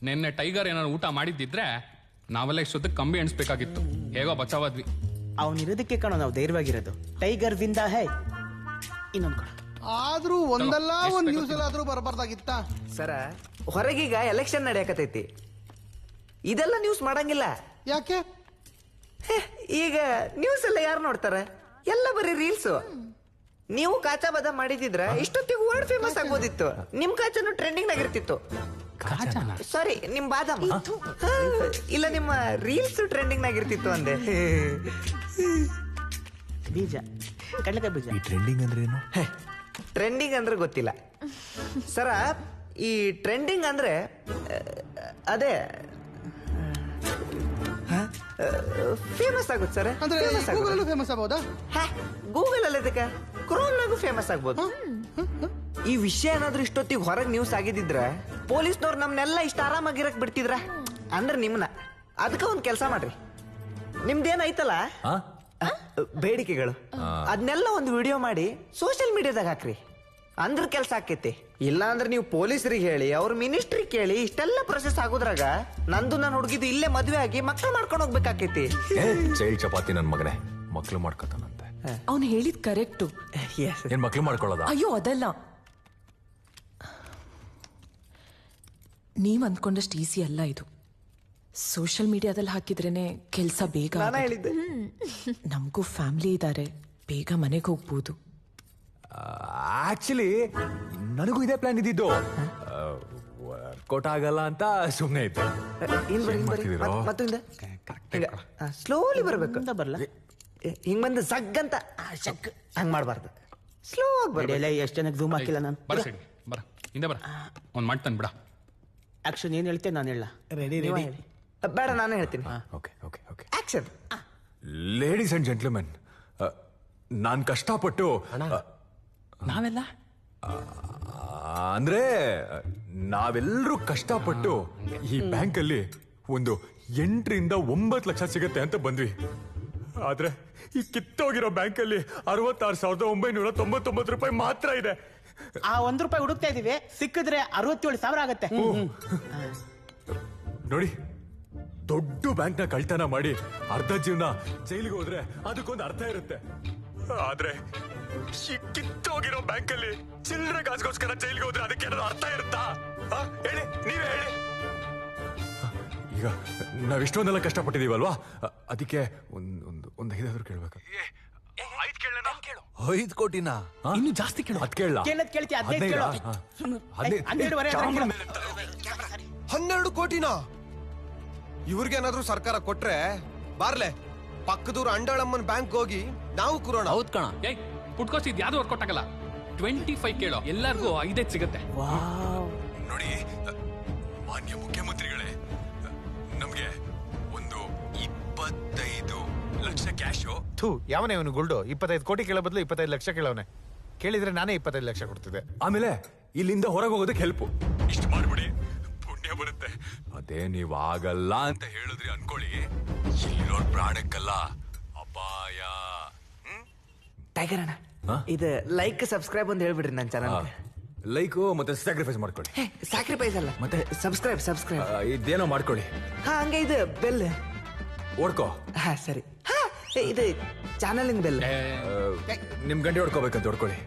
ನಿನ್ನೆ ಟೈಗರ್ ಏನಾದ್ರು ಊಟ ಮಾಡಿದ್ದಿದ್ರೆ ನಾವೆಲ್ಲ ಇಷ್ಟೊತ್ತಿಗೆ ಕಂಬಿ ಎಣಿಸ್ಬೇಕಾಗಿತ್ತು. ಹೇಗೋ ಬಚಾವಾದ್ವಿ. ಅವನಿರೋದಕ್ಕೆ ಕಾಣೋ ನಾವು ಧೈರ್ಯವಾಗಿರೋದು. Tiger ವಿಂದ high. ಇನ್ನೊಂದು ಕಣ ಆದ್ರೂ ಒಂದಲ್ಲ ಒಂದ್ ನ್ಯೂಸ್ ಎಲ್ಲ ಆದ್ರೂ ಬರಬಾರ್ದಾಗಿತ್ತ ಸರ. ಹೊರಗೀಗ ಎಲೆಕ್ಷನ್ ನಡೆಯಕತೈತಿ. ಇದೆಲ್ಲ ನ್ಯೂಸ್ ಮಾಡಂಗಿಲ್ಲ. ಯಾಕೆ? ಈಗ ನ್ಯೂಸ್ ಎಲ್ಲ ಯಾರು ನೋಡ್ತಾರ? ಎಲ್ಲ ಬರೀ ರೀಲ್ಸ್. ನೀವು ಕಾಚಾ ಬಾದಾಮ್ ಮಾಡಿದಿದ್ರೆ ಇಷ್ಟೊತ್ತಿಗೆ ವರ್ಲ್ಡ್ ಫೇಮಸ್ ಆಗ್ಬೋದಿತ್ತು. ನಿಮ್ ಕಾಚಾನು ಟ್ರೆಂಡಿಂಗ್ ನಾಗಿರ್ತಿತ್ತು. ಸಾರಿ, ನಿಮ್ ಬಾದಾಮ್ ಇಲ್ಲ, ನಿಮ್ಮ ರೀಲ್ಸ್ ಟ್ರೆಂಡಿಂಗ್ ನಾಗಿರ್ತಿತ್ತು ಅಂದೆ. ಬೀಜ, ಕಡಲೆಕಾಯಿ ಬೀಜ. ಈ ಟ್ರೆಂಡಿಂಗ್ ಅಂದ್ರೆ ಏನು? ಟ್ರೆಂಡಿಂಗ್ ಅಂದ್ರೆ ಗೊತ್ತಿಲ್ಲ ಸರ. ಈ ಟ್ರೆಂಡಿಂಗ್ ಅಂದ್ರೆ ಅದೇ ಫೇಮಸ್ ಆಗುತ್ತೆ ಸರ್. ಫೇಮಸ್ ಆಗ್ಬೋದಾ? ಗೂಗಲ್ ಅಲ್ಲಿ ಅದಕ್ಕೆ ಕ್ರೋಮ್ನಾಗೂ ಫೇಮಸ್ ಆಗ್ಬೋದು. ಈ ವಿಷಯ ಏನಾದ್ರೂ ಇಷ್ಟೊತ್ತಿಗೆ ಹೊರಗೆ ನ್ಯೂಸ್ ಆಗಿದ್ದಿದ್ರೆ ಪೊಲೀಸ್ನವ್ರು ನಮ್ನೆಲ್ಲ ಇಷ್ಟ ಆರಾಮಾಗಿರಕ್ ಬಿಡ್ತಿದ್ರ ಅಂದ್ರೆ ನಿಮ್ನ. ಅದಕ್ಕೆ ಒಂದ್ ಕೆಲಸ ಮಾಡ್ರಿ. ನಿಮ್ದೇನೈತಲ್ಲ ಬೇಡಿಕೆಗಳು, ಅದನ್ನೆಲ್ಲ ಒಂದು ವಿಡಿಯೋ ಮಾಡಿ ಸೋಷಿಯಲ್ ಮೀಡಿಯಾದಾಗ ಹಾಕ್ರಿ. ಅಂದ್ರ ಕೆಲ್ಸ ಆಕೈತಿ. ಇಲ್ಲ ಅಂದ್ರೆ ನೀವು ಪೊಲೀಸರಿಗೆ ಹೇಳಿ ಅವ್ರ ಮಿನಿಸ್ಟ್ರಿ ಕೇಳಿ ಇಷ್ಟೆಲ್ಲ ಪ್ರೊಸೆಸ್ ಆಗೋದ್ರಾಗ ನಂದು ನಾನು ಹುಡುಗಿದು ಇಲ್ಲೇ ಮದ್ವೆ ಆಗಿ ಮಕ್ಳು ಮಾಡ್ಕೊಂಡು ಹೋಗ್ಬೇಕಾಕೈತಿ. ಜೈಲ್ ಚಪಾತಿ ನನ್ ಮಗನೇ ಮಕ್ಳು ಮಾಡ್ಕೊತಾನಂತೆ. ಅವ್ನು ಹೇಳಿದ್ ಕರೆಕ್ಟು. ಏನ್ ಮಕ್ಳು ಮಾಡ್ಕೊಳ್ಳೋದ? ಅಯ್ಯೋ ಅದಲ್ಲ, ನೀವ್ ಅಂದ್ಕೊಂಡಷ್ಟು ಈಸಿ ಅಲ್ಲ ಇದು. ಸೋಷಿಯಲ್ ಮೀಡಿಯಾದಲ್ಲಿ ಹಾಕಿದ್ರೇನೆ ಕೆಲ್ಸ ಬೇಗ ಹೇಳಿದ್ದೆ. ನಮಗೂ ಫ್ಯಾಮಿಲಿ ಇದ್ದಾರೆ, ಬೇಗ ಮನೆಗೆ ಹೋಗ್ಬೋದು. ಆಕ್ಚುಲಿ ನನಗೂ ಇದೇ ಪ್ಲಾನ್ ಇದ್ದಿದ್ದು, ವರ್ಕೌಟ್ ಆಗಲ್ಲ ಅಂತ ಸುಮ್ಮನೆ ಇದ್ದೆ. ಸ್ಲೋಲಿ ಬರ್ಬೇಕು. ಬರ್ಲ ಹಿಂಗ್ ಬಂದು ಜಗ್ ಅಂತ ಹಂಗ್ ಮಾಡ್ಬಾರ್ದು. ಸ್ಲೋ ಆಗಿ ಎಷ್ಟು ಜನಕ್ಕೆ ಝೂಮ್ ಹಾಕಿಲ್ಲ ನಾನು. ಬರ ಸೈಡ್ ಬರ, ಹಿಂದೆ ಬರ, ಅವ್ನು ಮಾಡ್ತಾನೆ ಬಿಡ. ಆಕ್ಷನ್ ಏನ್ ಹೇಳ್ತೇನೆ ನಾನು ಹೇಳ. ರೆಡಿ ರೆಡಿ ಬೇಡ ನಾನೇ ಹೇಳ್ತೀನಿ. Okay okay okay action. Ladies and gentlemen, ನಾನ್ ಕಷ್ಟಪಟ್ಟು ನಾವೆಲ್ಲ ಅಂದ್ರೆ ನಾವೆಲ್ಲರೂ ಕಷ್ಟಪಟ್ಟು ಈ ಬ್ಯಾಂಕಲ್ಲಿ ಒಂದು 8 ರಿಂದ 9 ಲಕ್ಷ ಸಿಗುತ್ತೆ ಅಂತ ಬಂದ್ವಿ. ಆದ್ರೆ ಈ ಕಿತ್ತೋಗಿರೋ ಬ್ಯಾಂಕಲ್ಲಿ 66,999 ರೂಪಾಯಿ ಮಾತ್ರ ಇದೆ. ಆ ₹1 ಹುಡುಕ್ತಾ ಇದೀವಿ, ಸಿಕ್ಕಿದ್ರೆ 67,000 ಆಗತ್ತೆ. ನೋಡಿ, ದೊಡ್ಡ ಬ್ಯಾಂಕ್ ನ ಕಳ್ತನ ಮಾಡಿ ಅರ್ಧ ಜೀವನ ಜೈಲಿಗೆ ಹೋದ್ರೆ ಅದಕ್ಕೊಂದು ಅರ್ಥ ಇರುತ್ತೆ. ಆದ್ರೆ ಈ ಕಿತ್ತೋಗಿರೋ ಬ್ಯಾಂಕಲ್ಲಿ ಚಿಲ್ಲರೆ ಕಾಸಿಗೋಸ್ಕರ ಜೈಲಿಗೆ ಹೋದ್ರೆ ಅದಕ್ಕೆ ಅರ್ಥ ಇರುತ್ತಾ? ಹೇಳಿ, ನೀವೇ ಹೇಳಿ. ಈಗ ನಾವ್ ಇಷ್ಟೊಂದೆಲ್ಲ ಕಷ್ಟಪಟ್ಟಿದೀವಲ್ವಾ, ಅದಕ್ಕೆ ಒಂದ್ 5 ಕೇಳ್ಬೇಕು. 5 ಕೋಟಿನ ಇನ್ನು ಜಾಸ್ತಿ ಕೇಳು. ಅದ್ ಕೇಳ 12 ಕೋಟಿನ ಇವ್ರಿಗೇನಾದ್ರೂ ಸರ್ಕಾರ ಕೊಟ್ರೆ ಬಾರ್ಲೆ ಪಕ್ಕದೂರು ಅಂಡಾಳಮ್ಮನ ಬ್ಯಾಂಕ್ ಹೋಗಿ ನಾವು ಕೂರೋಣ. ಹೌದ್ ಕಣ. ಏಯ್ ಪುಟ್ಕೋಸ್ ಇದು ಯಾವ್ದು ವರ್ಕೌಟ್ ಆಗಲ್ಲ. 25 ಕೇಳೋ, ಎಲ್ಲರಿಗೂ 5 ಸಿಗುತ್ತೆ. ನೋಡಿ ಮಾನ್ಯ ಮುಖ್ಯಮಂತ್ರಿಗಳೇ, ನಮ್ಗೆ ಒಂದು 25 ಲಕ್ಷ ಕ್ಯಾಶು. ಯಾವನೇ ಅವನು ಗುಲ್ಡು 25 ಕೋಟಿ ಕೇಳೋ ಬದಲು 25 ಲಕ್ಷ ಕೇಳವನೆ. ಕೇಳಿದ್ರೆ ನಾನೇ 25 ಲಕ್ಷ ಕೊಡ್ತಿದ್ದೆ. ಆಮೇಲೆ ಇಲ್ಲಿಂದ ಹೊರಗೆ ಹೋಗೋದಕ್ಕೆ ಹೆಲ್ಪ್ ಇಷ್ಟು ಮಾಡ್ಬಿಡಿ, ಪುಣ್ಯ ಬರುತ್ತೆ. ಅದೇ ನೀವ್ ಆಗಲ್ಲ ಅಂತ ಹೇಳಿದ್ರಿ ಅನ್ಕೊಳ್ಳಿ, ಇಲ್ಲಿರೋ ಪ್ರಾಣಕ್ಕಲ್ಲ ಅಪಾಯ. ಟೈಗರ್ ಅಣ್ಣ, ಇದು ಲೈಕ್ ಸಬ್ಸ್ಕ್ರೈಬ್ ಅಂತ ಹೇಳ್ಬಿಡ್ರಿ ನನ್ನ ಚಾನಲ್. ಲೈಕ್ ಮತ್ತೆ ಸ್ಯಾಕ್ರಿಫೈಸ್ ಮಾಡ್ಕೊಳ್ಳಿ. ಸ್ಯಾಕ್ರಿಫೈಸ್ ಅಲ್ಲ, ಮತ್ತೆ ಸಬ್ಸ್ಕ್ರೈಬ್. ಇದೇನೋ ಮಾಡ್ಕೊಳ್ಳಿ. ಹಂಗೆ ಇದು ಬೆಲ್ ಓಡ್ಕೋ. ಸರಿ. ಇದು ಚಾನಲ್ ಬೆಲ್ ನಿಮ್ ಗಂಟೆ ಹೊಡ್ಕೋಬೇಕಂತ ಹೊಡ್ಕೊಳ್ಳಿ.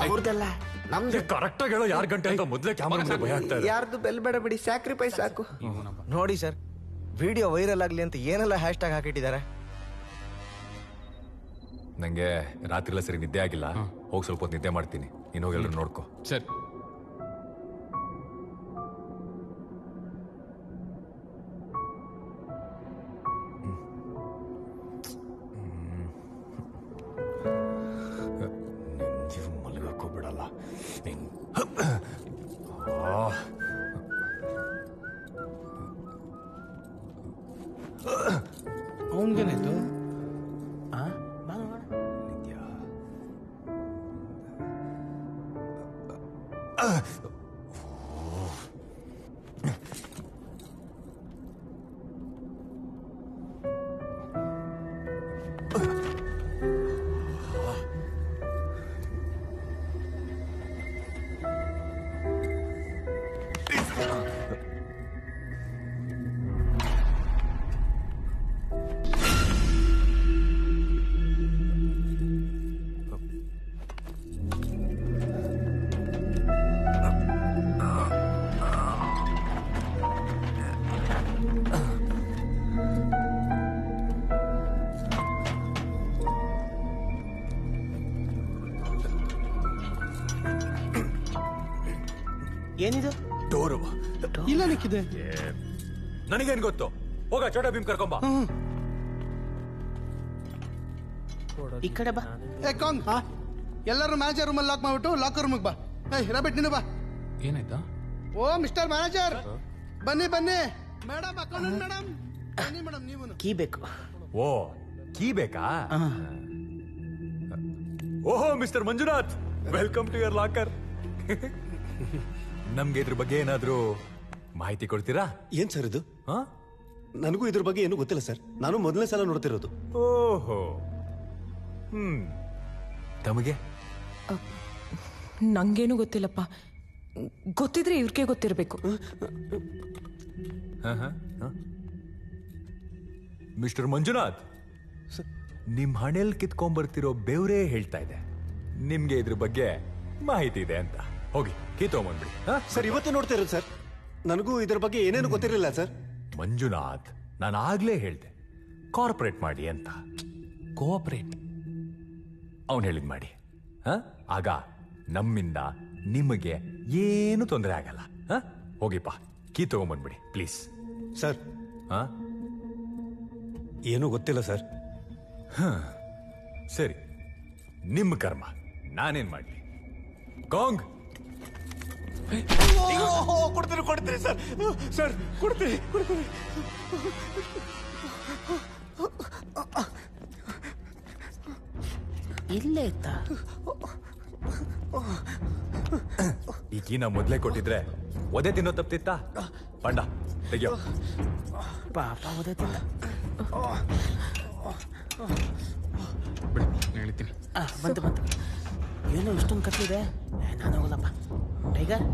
ಅವ್ರದ್ದಲ್ಲ, ನಮ್ದು. ಕರೆಕ್ಟ್ ಆಗಿ ಹೇಳೋ, 2 ಗಂಟೆ ಅಂತ ಮೊದ್ಲೇ ಕ್ಯಾಮರಾ ಭಯ ಆಗ್ತಾ ಇದೆ. ಯಾರ್ದು ಬೆಲ್ ಬೇಡ ಬಿಡಿ, ಸ್ಯಾಕ್ರಿಫೈಸ್ ಸಾಕು. ನೋಡಿ ಸರ್, ವಿಡಿಯೋ ವೈರಲ್ ಆಗ್ಲಿ ಅಂತ ಏನೆಲ್ಲ ಹ್ಯಾಶ್ ಟ್ಯಾಗ್ ಹಾಕಿಟ್ಟಿದ್ದಾರೆ. ನಂಗೆ ರಾತ್ರಿ ಎಲ್ಲ ಸರಿ ನಿದ್ದೆ ಆಗಿಲ್ಲ, ಹೋಗಿ ಸ್ವಲ್ಪ ಹೊತ್ತು ನಿದ್ದೆ ಮಾಡ್ತೀನಿ. ನೀನು ಹೋಗಿ ಎಲ್ಲರೂ ನೋಡ್ಕೋ. ಸರಿ. ಮಲಗಕ್ಕೂ ಬಿಡಲ್ಲ. ಅವನ್ಗೇನಾಯ್ತು? ಏನಿದು? ಡೋರು ಇಲ್ಲ ನಿಕ್ಕಿದೆ. ನನಗೇನ್ ಗೊತ್ತು? ಹೋಗ ಚೋಟಾ ಭೀಮ್ ಕರ್ಕೊಂಬ. ಈ ಕಡೆ ಬಾ. ಎಲ್ಲರೂ ಮ್ಯಾನೇಜರ್ ರೂಮಲ್ಲಿ ಲಾಕ್ ಮಾಡ್ಬಿಟ್ಟು ಲಾಕರ್ ರೂಮಿಗೆ ಬಾ. ರಾಬಿಟ್ ನೀನು ಬಾ. ಏನಾಯ್ತಾ? ಓ ಮಿಸ್ಟರ್ ಮ್ಯಾನೇಜರ್, ಬನ್ನಿ ಬನ್ನಿ. ಮೇಡಮ್ ಅಕೌಂಟೆಂಟ್ ಮೇಡಮ್, ಬನ್ನಿ ಮೇಡಮ್. ನೀವು ಕೀ ಬೇಕು. ಓ, ಕೀ ಬೇಕಾ? ಓಹೋ mister Manjunath, welcome to your locker. ನಮ್ಗೆ ಇದ್ರ ಬಗ್ಗೆ ಏನಾದ್ರೂ ಮಾಹಿತಿ ಕೊಡ್ತೀರಾ? ಏನ್ ಸರ್ ಇದು? ನನಗೂ ಇದ್ರ ಬಗ್ಗೆ ಏನು ಗೊತ್ತಿಲ್ಲ ಸರ್. ನಾನು ಮೊದಲನೇ ಸಲ ನೋಡ್ತಿರೋದು. ಓಹೋ, ತಮಗೆ ನಂಗೇನು ಗೊತ್ತಿಲ್ಲಪ್ಪ. ಗೊತ್ತಿದ್ರೆ ಇವ್ರಿಗೆ ಗೊತ್ತಿರಬೇಕು. ಮಿಸ್ಟರ್ ಮಂಜುನಾಥ್, ನಿಮ್ ಹಣೆಲ್ ಕಿತ್ಕೊಂಡ್ಬರ್ತಿರೋ ಬೆವರೇ ಹೇಳ್ತಾ ಇದೆ ನಿಮ್ಗೆ ಇದ್ರ ಬಗ್ಗೆ ಮಾಹಿತಿ ಇದೆ ಅಂತ. ಹೋಗಿ ಕಿತ್ತೊಂಬಂದ್ಬಿಡಿ. ಸರ್, ಇವತ್ತೇ ನೋಡ್ತಾ ಇರೋದು ಸರ್. ನನಗೂ ಇದ್ರ ಬಗ್ಗೆ ಏನೇನು ಗೊತ್ತಿರಲಿಲ್ಲ ಸರ್. ಮಂಜುನಾಥ್, ನಾನು ಆಗ್ಲೇ ಹೇಳ್ದೆ ಕಾರ್ಪೊರೇಟ್ ಮಾಡಿ ಅಂತ. ಕೋಆಪರೇಟ್ ಅವನು ಹೇಳಿದ್ ಮಾಡಿ. ಆಗ ನಮ್ಮಿಂದ ನಿಮಗೆ ಏನು ತೊಂದರೆ ಆಗಲ್ಲ. ಹೋಗಿಪ್ಪ, ಕೀ ತಗೊಂಬಂದ್ಬಿಡಿ ಪ್ಲೀಸ್. ಸರ್, ಏನೂ ಗೊತ್ತಿಲ್ಲ ಸರ್. ಸರಿ, ನಿಮ್ಮ ಕರ್ಮ, ನಾನೇನ್ ಮಾಡ್ಲಿ? ಕಾಂಗ್ ಕೊಡ್ತೀನಿ ಸರ್. ಸರ್, ಕೊಡ್ತೀನಿ. ಇಲ್ಲೇ ಇತ್ತ. ಈ ಕೀನ ಮೊದ್ಲೇ ಕೊಟ್ಟಿದ್ರೆ ಒದೆ ತಿನ್ನೋ ತಪ್ತಿತ್ತ? ಪಂಡ ತೆಗಿಯೋ. ಪಾಪ ಒದೆ ತಿಂದ. ಹೇಳ್ತೀನಿ. ಬಂತು. ಏನೋ ಇಷ್ಟೊಂದು ಕತ್ತಿದೆ. ನಾನು ಹೋಗಲ್ಲಪ್ಪ. ಟೈಗರ್,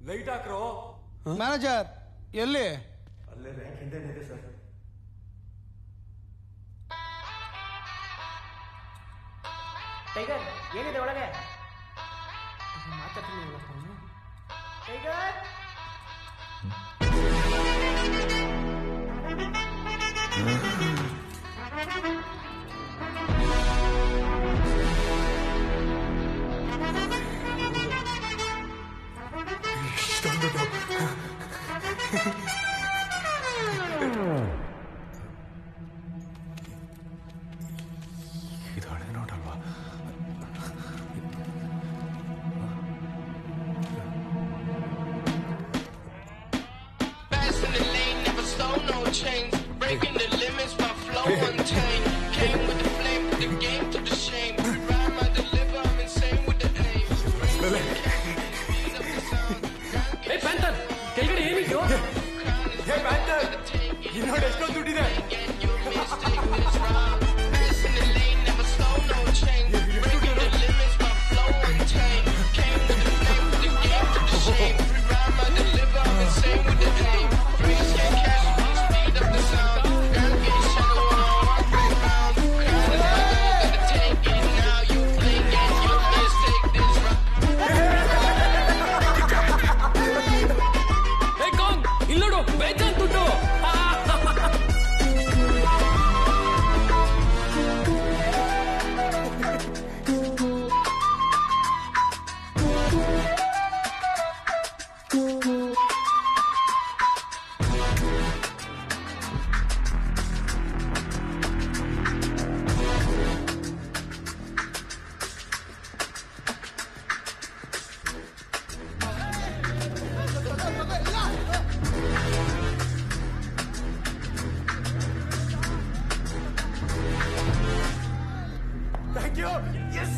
ಲೈಟ್ ಹಾಕ್ರೋ. ಮ್ಯಾನೇಜರ್ ಎಲ್ಲಿ? ಅಲ್ಲೇ ರ್ಯಾಂಕ್ ಹಿಂದೆನೇ ಇದೆ ಸರ್. ಟೈಗರ್, ಏನಿದೆ ಒಳಗೆ? ಮಾತಾಡ್ತೀನಿ. ಟೈಗರ್, ಇದು ಹಳೆ ನೋಟಲ್ವಾ? Breaking the limits, my flow untamed. Came with the flame, put the game to the shame. Rhyme, I deliver, I'm insane with the aim. Hey Panther, ಕೆಳಗಡೆ ಏನಿತ್ತು? Hey Panther, ಇನ್ನೊಂದು ಎಷ್ಟೊಂದು ದುಡ್ಡಿದೆ? Breaking the limits, my flow untamed. Came with the flame, put the game to the shame. Rhyme, I deliver, I'm insane with the aim. Freeze, can't catch me, speed up the sound. Gotta get shallow when I walk 3 pounds. Kinda gotta take it now. You blink and you mistake this round. Hey Kong, ಇಲ್ಲಿ ನೋಡು, ಬೇಜಾನ್ ದುಡ್ಡು. Thank you. Yes.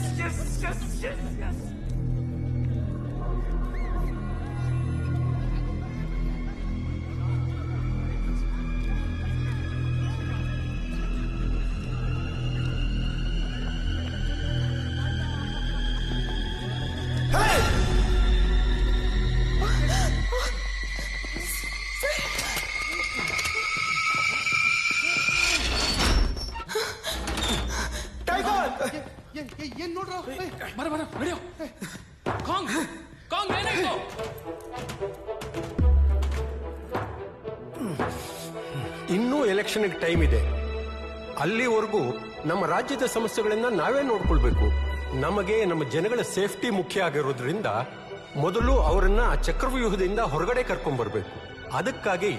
ಏನ್ ನೋಡ್ರೋ? ಬರ ನಡೆಯೋ. Kong ಏನಾಯ್ತು? ಇನ್ನೂ ಎಲೆಕ್ಷನ್ಗೆ ಟೈಮ್ ಇದೆ. ಅಲ್ಲಿವರೆಗೂ ನಮ್ಮ ರಾಜ್ಯದ ಸಮಸ್ಯೆಗಳನ್ನ ನಾವೇ ನೋಡ್ಕೊಳ್ಬೇಕು. ನಮಗೆ ನಮ್ಮ ಜನಗಳ ಸೇಫ್ಟಿ ಮುಖ್ಯ ಆಗಿರೋದ್ರಿಂದ ಮೊದಲು ಅವರನ್ನ ಆ ಚಕ್ರವ್ಯೂಹದಿಂದ ಹೊರಗಡೆ ಕರ್ಕೊಂಡ್ಬರ್ಬೇಕು. ಅದಕ್ಕಾಗಿ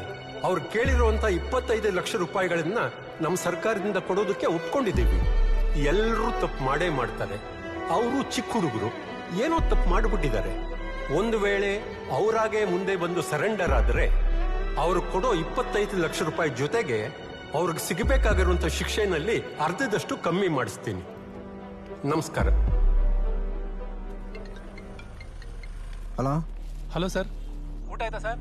ಅವ್ರು ಕೇಳಿರುವಂತ 25 ಲಕ್ಷ ರೂಪಾಯಿಗಳನ್ನ ನಮ್ಮ ಸರ್ಕಾರದಿಂದ ಕೊಡೋದಕ್ಕೆ ಒಪ್ಕೊಂಡಿದ್ದೀವಿ. ಎಲ್ಲರೂ ತಪ್ಪು ಮಾಡೇ ಮಾಡ್ತಾರೆ. ಅವರು ಚಿಕ್ಕ ಹುಡುಗರು, ಏನೋ ತಪ್ಪು ಮಾಡಿಬಿಟ್ಟಿದ್ದಾರೆ. ಒಂದು ವೇಳೆ ಅವರಾಗೆ ಮುಂದೆ ಬಂದು ಸರೆಂಡರ್ ಆದರೆ ಅವರು ಕೊಡೋ 25 ಲಕ್ಷ ರೂಪಾಯಿ ಜೊತೆಗೆ ಅವ್ರಿಗೆ ಸಿಗಬೇಕಾಗಿರುವಂತ ಶಿಕ್ಷೆನಲ್ಲಿ ಅರ್ಧದಷ್ಟು ಕಮ್ಮಿ ಮಾಡಿಸ್ತೀನಿ. ನಮಸ್ಕಾರ. ಹಲೋ ಹಲೋ ಸರ್, ಊಟ ಆಯ್ತಾ ಸರ್?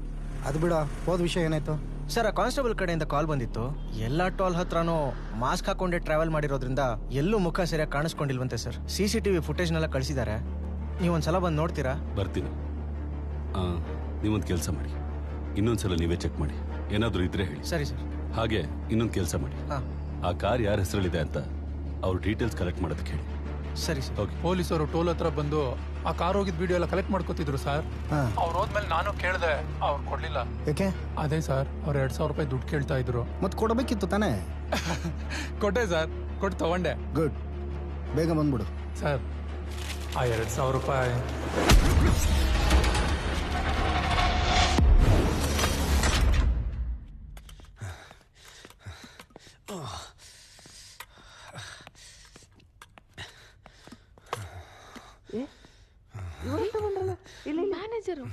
ಅದು ಬಿಡ, ಹೋದ ವಿಷಯ ಏನಾಯ್ತು? ಸರ್, ಕಾನ್ಸ್ಟೇಬಲ್ ಕಡೆಯಿಂದ ಕಾಲ್ ಬಂದಿತ್ತು. ಎಲ್ಲ ಟೋಲ್ ಹತ್ರನೂ ಮಾಸ್ಕ್ ಹಾಕೊಂಡೆ ಟ್ರಾವೆಲ್ ಮಾಡಿರೋದ್ರಿಂದ ಎಲ್ಲೂ ಮುಖ ಸರಿಯಾಗಿ ಕಾಣಿಸ್ಕೊಂಡಿಲ್ವಂತೆ ಸರ್. CCTV ಫುಟೇಜ್ನೆಲ್ಲ ಕಳಿಸಿದ್ದಾರೆ. ನೀವೊಂದ್ಸಲ ಬಂದು ನೋಡ್ತೀರಾ? ಬರ್ತೀನಿ. ನೀವೊಂದು ಕೆಲಸ ಮಾಡಿ, ಇನ್ನೊಂದ್ಸಲ ನೀವೇ ಚೆಕ್ ಮಾಡಿ, ಏನಾದರೂ ಇದ್ರೆ ಹೇಳಿ. ಸರಿ ಸರ್. ಹಾಗೆ ಇನ್ನೊಂದು ಕೆಲಸ ಮಾಡಿ, ಆ ಕಾರ್ ಯಾರ ಹೆಸರಲ್ಲಿದೆ ಅಂತ ಅವ್ರ ಡೀಟೇಲ್ಸ್ ಕಲೆಕ್ಟ್ ಮಾಡೋದಕ್ಕೆ ಹೇಳಿ. ಸರಿ ಸರ್. ಓಕೆ. ಪೊಲೀಸರು ಟೋಲ್ ಹತ್ರ ಬಂದು ಆ ಕಾರ್ ಹೋಗಿದ್ ವಿಡಿಯೋ ಎಲ್ಲ ಕಲೆಕ್ಟ್ ಮಾಡ್ಕೋತಿದ್ರು ಸರ್. ಅವ್ರು ಹೋದ್ಮೇಲೆ ನಾನು ಕೇಳಿದೆ, ಅವ್ರು ಕೊಡ್ಲಿಲ್ಲ. ಯಾಕೆ? ಅದೇ ಸರ್, ಅವ್ರು 2,000 ರೂಪಾಯಿ ದುಡ್ಡು ಕೇಳ್ತಾ ಇದ್ರು. ಮತ್ತೆ ಕೊಡಬೇಕಿತ್ತು ತಾನೇ? ಕೊಟ್ಟೆ ಸರ್, ಕೊಟ್ಟು ತಗೊಂಡೆ. ಗುಡ್, ಬೇಗ ಬಂದ್ಬಿಡು. ಸರ್, ಆ 2,000 ರೂಪಾಯಿ ಮ್ಯಾನೇಜರು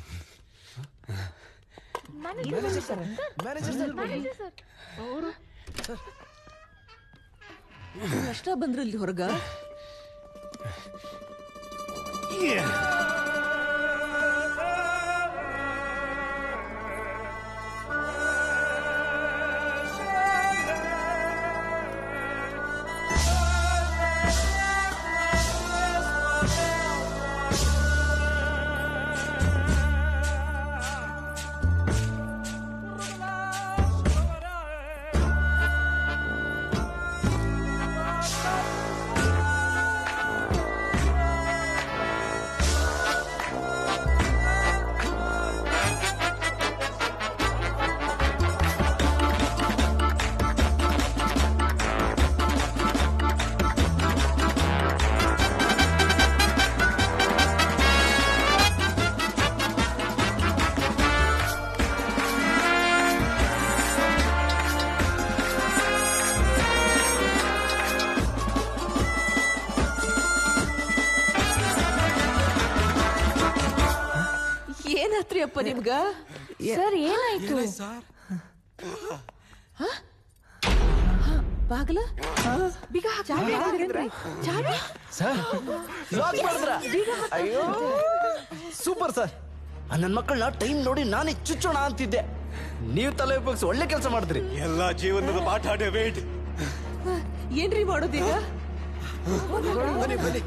ಅಷ್ಟ ಬಂದ್ರು ಇಲ್ಲಿ ಹೊರಗ. ಏನಾತ್ರಿ ಅಪ್ಪ ನಿಮ್ಗ? ಸರ್, ಏನಾಯ್ತು? ಬಾಗಲ ಬೀಗ ಅಯ್ಯೋ ಸೂಪರ್ ಸರ್. ನನ್ನ ಮಕ್ಕಳನ್ನ ಟೈಮ್ ನೋಡಿ ನಾನೇ ಚುಚ್ಚೋಣ ಅಂತಿದ್ದೆ. ನೀವು ತಲೆ ಉಪಯೋಗಿಸಿ ಒಳ್ಳೆ ಕೆಲಸ ಮಾಡಿದ್ರಿ. ಎಲ್ಲ ಜೀವನದ ಪಾಠ ವೇಟ್. ಏನ್ರಿ ಮಾಡೋದೀಗ? ಬನ್ನಿ ಬನ್ನಿ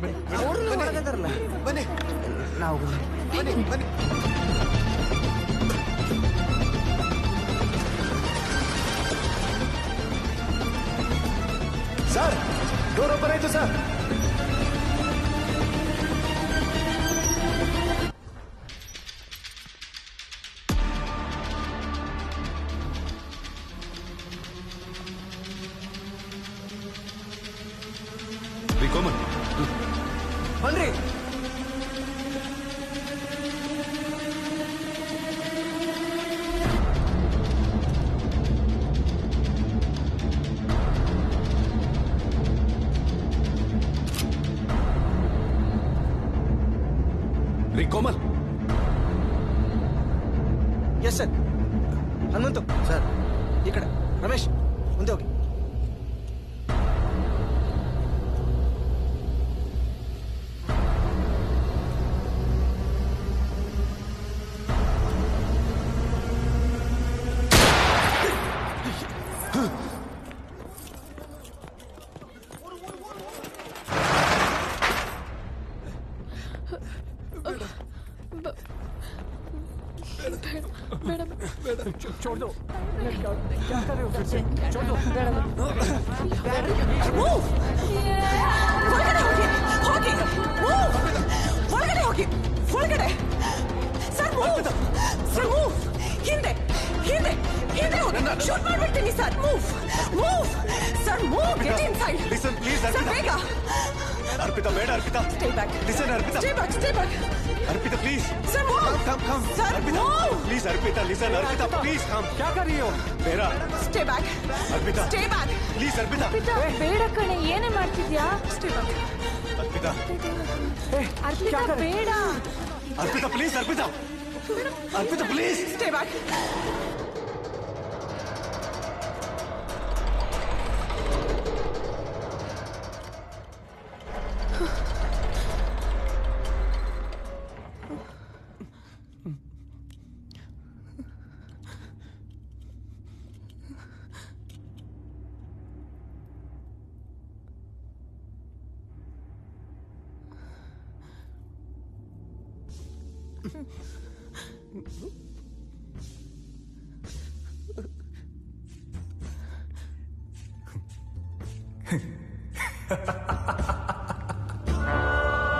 ಬನ್ನಿ ನಾವು ಬನ್ನಿ ಬನ್ನಿ. ಸರ್, ಡೋರ್ ಓಪನ್ ಆಯ್ತು ಸರ್. ಕೋಮಲ್ ಬನ್ರಿ. Komal. Yes sir. Hanumanthu sir, ಈ ಕಡೆ. ರಮೇಶ್, ಮುಂದೆ ಹೋಗಿ. छोड़ दो। क्या कर रहे हो? फिर से छोड़ दो। ಒಳಗಡೆ ಸರ್, ಸರ್ ಮೂವ್. ಹಿಂದೆ ಹಿಂದೆ ಹಿಂದೆ ಶೂಟ್ ಮಾಡ್ಬಿಡ್ತೀನಿ sir. Move move sir, move. Get inside. Listen please sir, ಬೇಗ. अर्पिता बेड Arpita stay back. Listen Arpita stay back. Stay back. Arpita please sir move. Come sir Arpita move. Please Arpita listen Arpita please come क्या कर रही हो मेरा stay back. Arpita stay back. Please Arpita ಬೇಡ ಕಣೆ, ಏನೇ ಮಾಡ್ತಿದ್ಯಾ? Stay back. अर्पिता ಅರ್ಪಿತಾ ಬೇಡ. Arpita please Arpita Arpita please stay back.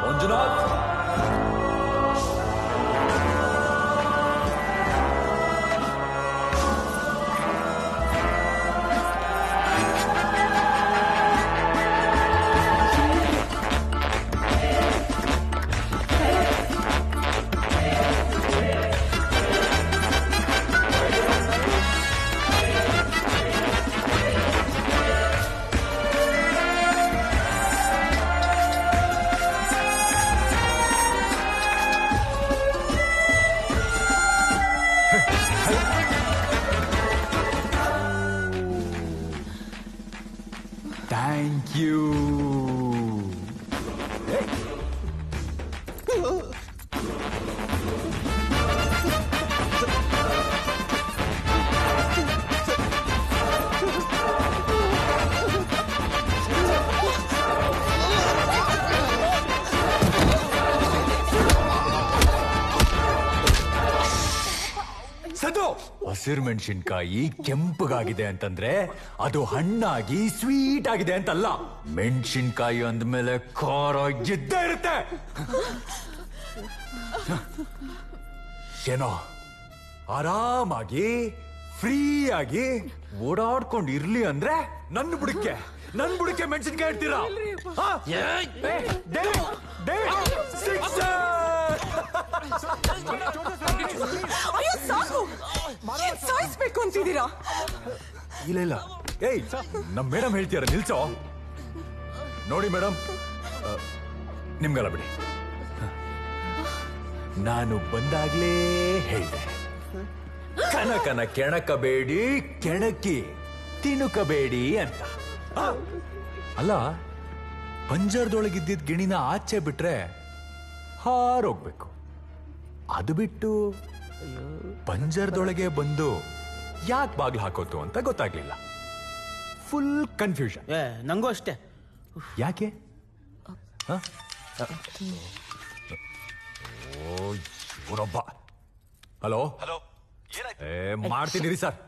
Manjunath, thank you. ಸದು, ಹಸಿರು ಮೆಣಸಿನ್ಕಾಯಿ ಕೆಂಪಗಾಗಿದೆ ಅಂತಂದ್ರೆ ಅದು ಹಣ್ಣಾಗಿ ಸ್ವೀಟ್ ಆಗಿದೆ ಅಂತಲ್ಲ. ಮೆಣಸಿನ್ಕಾಯಿ ಅಂದ್ಮೇಲೆ ಖಾರ ಇದ್ದೇ ಇರುತ್ತೆ. ಏನೋ ಆರಾಮಾಗಿ ಫ್ರೀಯಾಗಿ ಓಡಾಡ್ಕೊಂಡು ಇರ್ಲಿ ಅಂದ್ರೆ ನನ್ನ ಬುಡಕ್ಕೆ ಮೆಣಸಿನ್ಕಾಯಿ ಇಡ್ತೀರಾ? ಅಯ್ಯೋ ಸಾಕು, ಏನ್ ಸಾಯಿಸ್ಬೇಕು ಅಂತಿದ್ದೀರಾ? ಇಲ್ಲ ಏಯ್, ನಮ್ ಮೇಡಮ್ ಹೇಳ್ತೀರ, ನಿಲ್ಸೋ. ನೋಡಿ ಮೇಡಮ್, ನಿಮ್ಗಲ್ಲ ಬಿಡಿ, ನಾನು ಬಂದಾಗ್ಲೇ ಹೇಳ್ದೆ, ಕನಕನ ಕೆಣಕಬೇಡಿ, ಕೆಣಕಿ ತಿಣುಕಬೇಡಿ ಅಂತ. ಅಲ್ಲ, ಪಂಜರದೊಳಗಿದ್ದಿದ್ದ ಗಿಣಿನ ಆಚೆ ಬಿಟ್ರೆ ಹಾರೋಗ್ಬೇಕು. ಅದು ಬಿಟ್ಟು ಪಂಜರದೊಳಗೆ ಬಂದು ಯಾಕೆ ಬಾಗ್ಲು ಹಾಕೋತು ಅಂತ ಗೊತ್ತಾಗ್ಲಿಲ್ಲ. Full confusion. ನಂಗೂ ಅಷ್ಟೇ. ಯಾಕೆ? ಇವರೊಬ್ಬ. ಹಲೋ, ಮಾಡ್ತೀನಿ ಸರ್.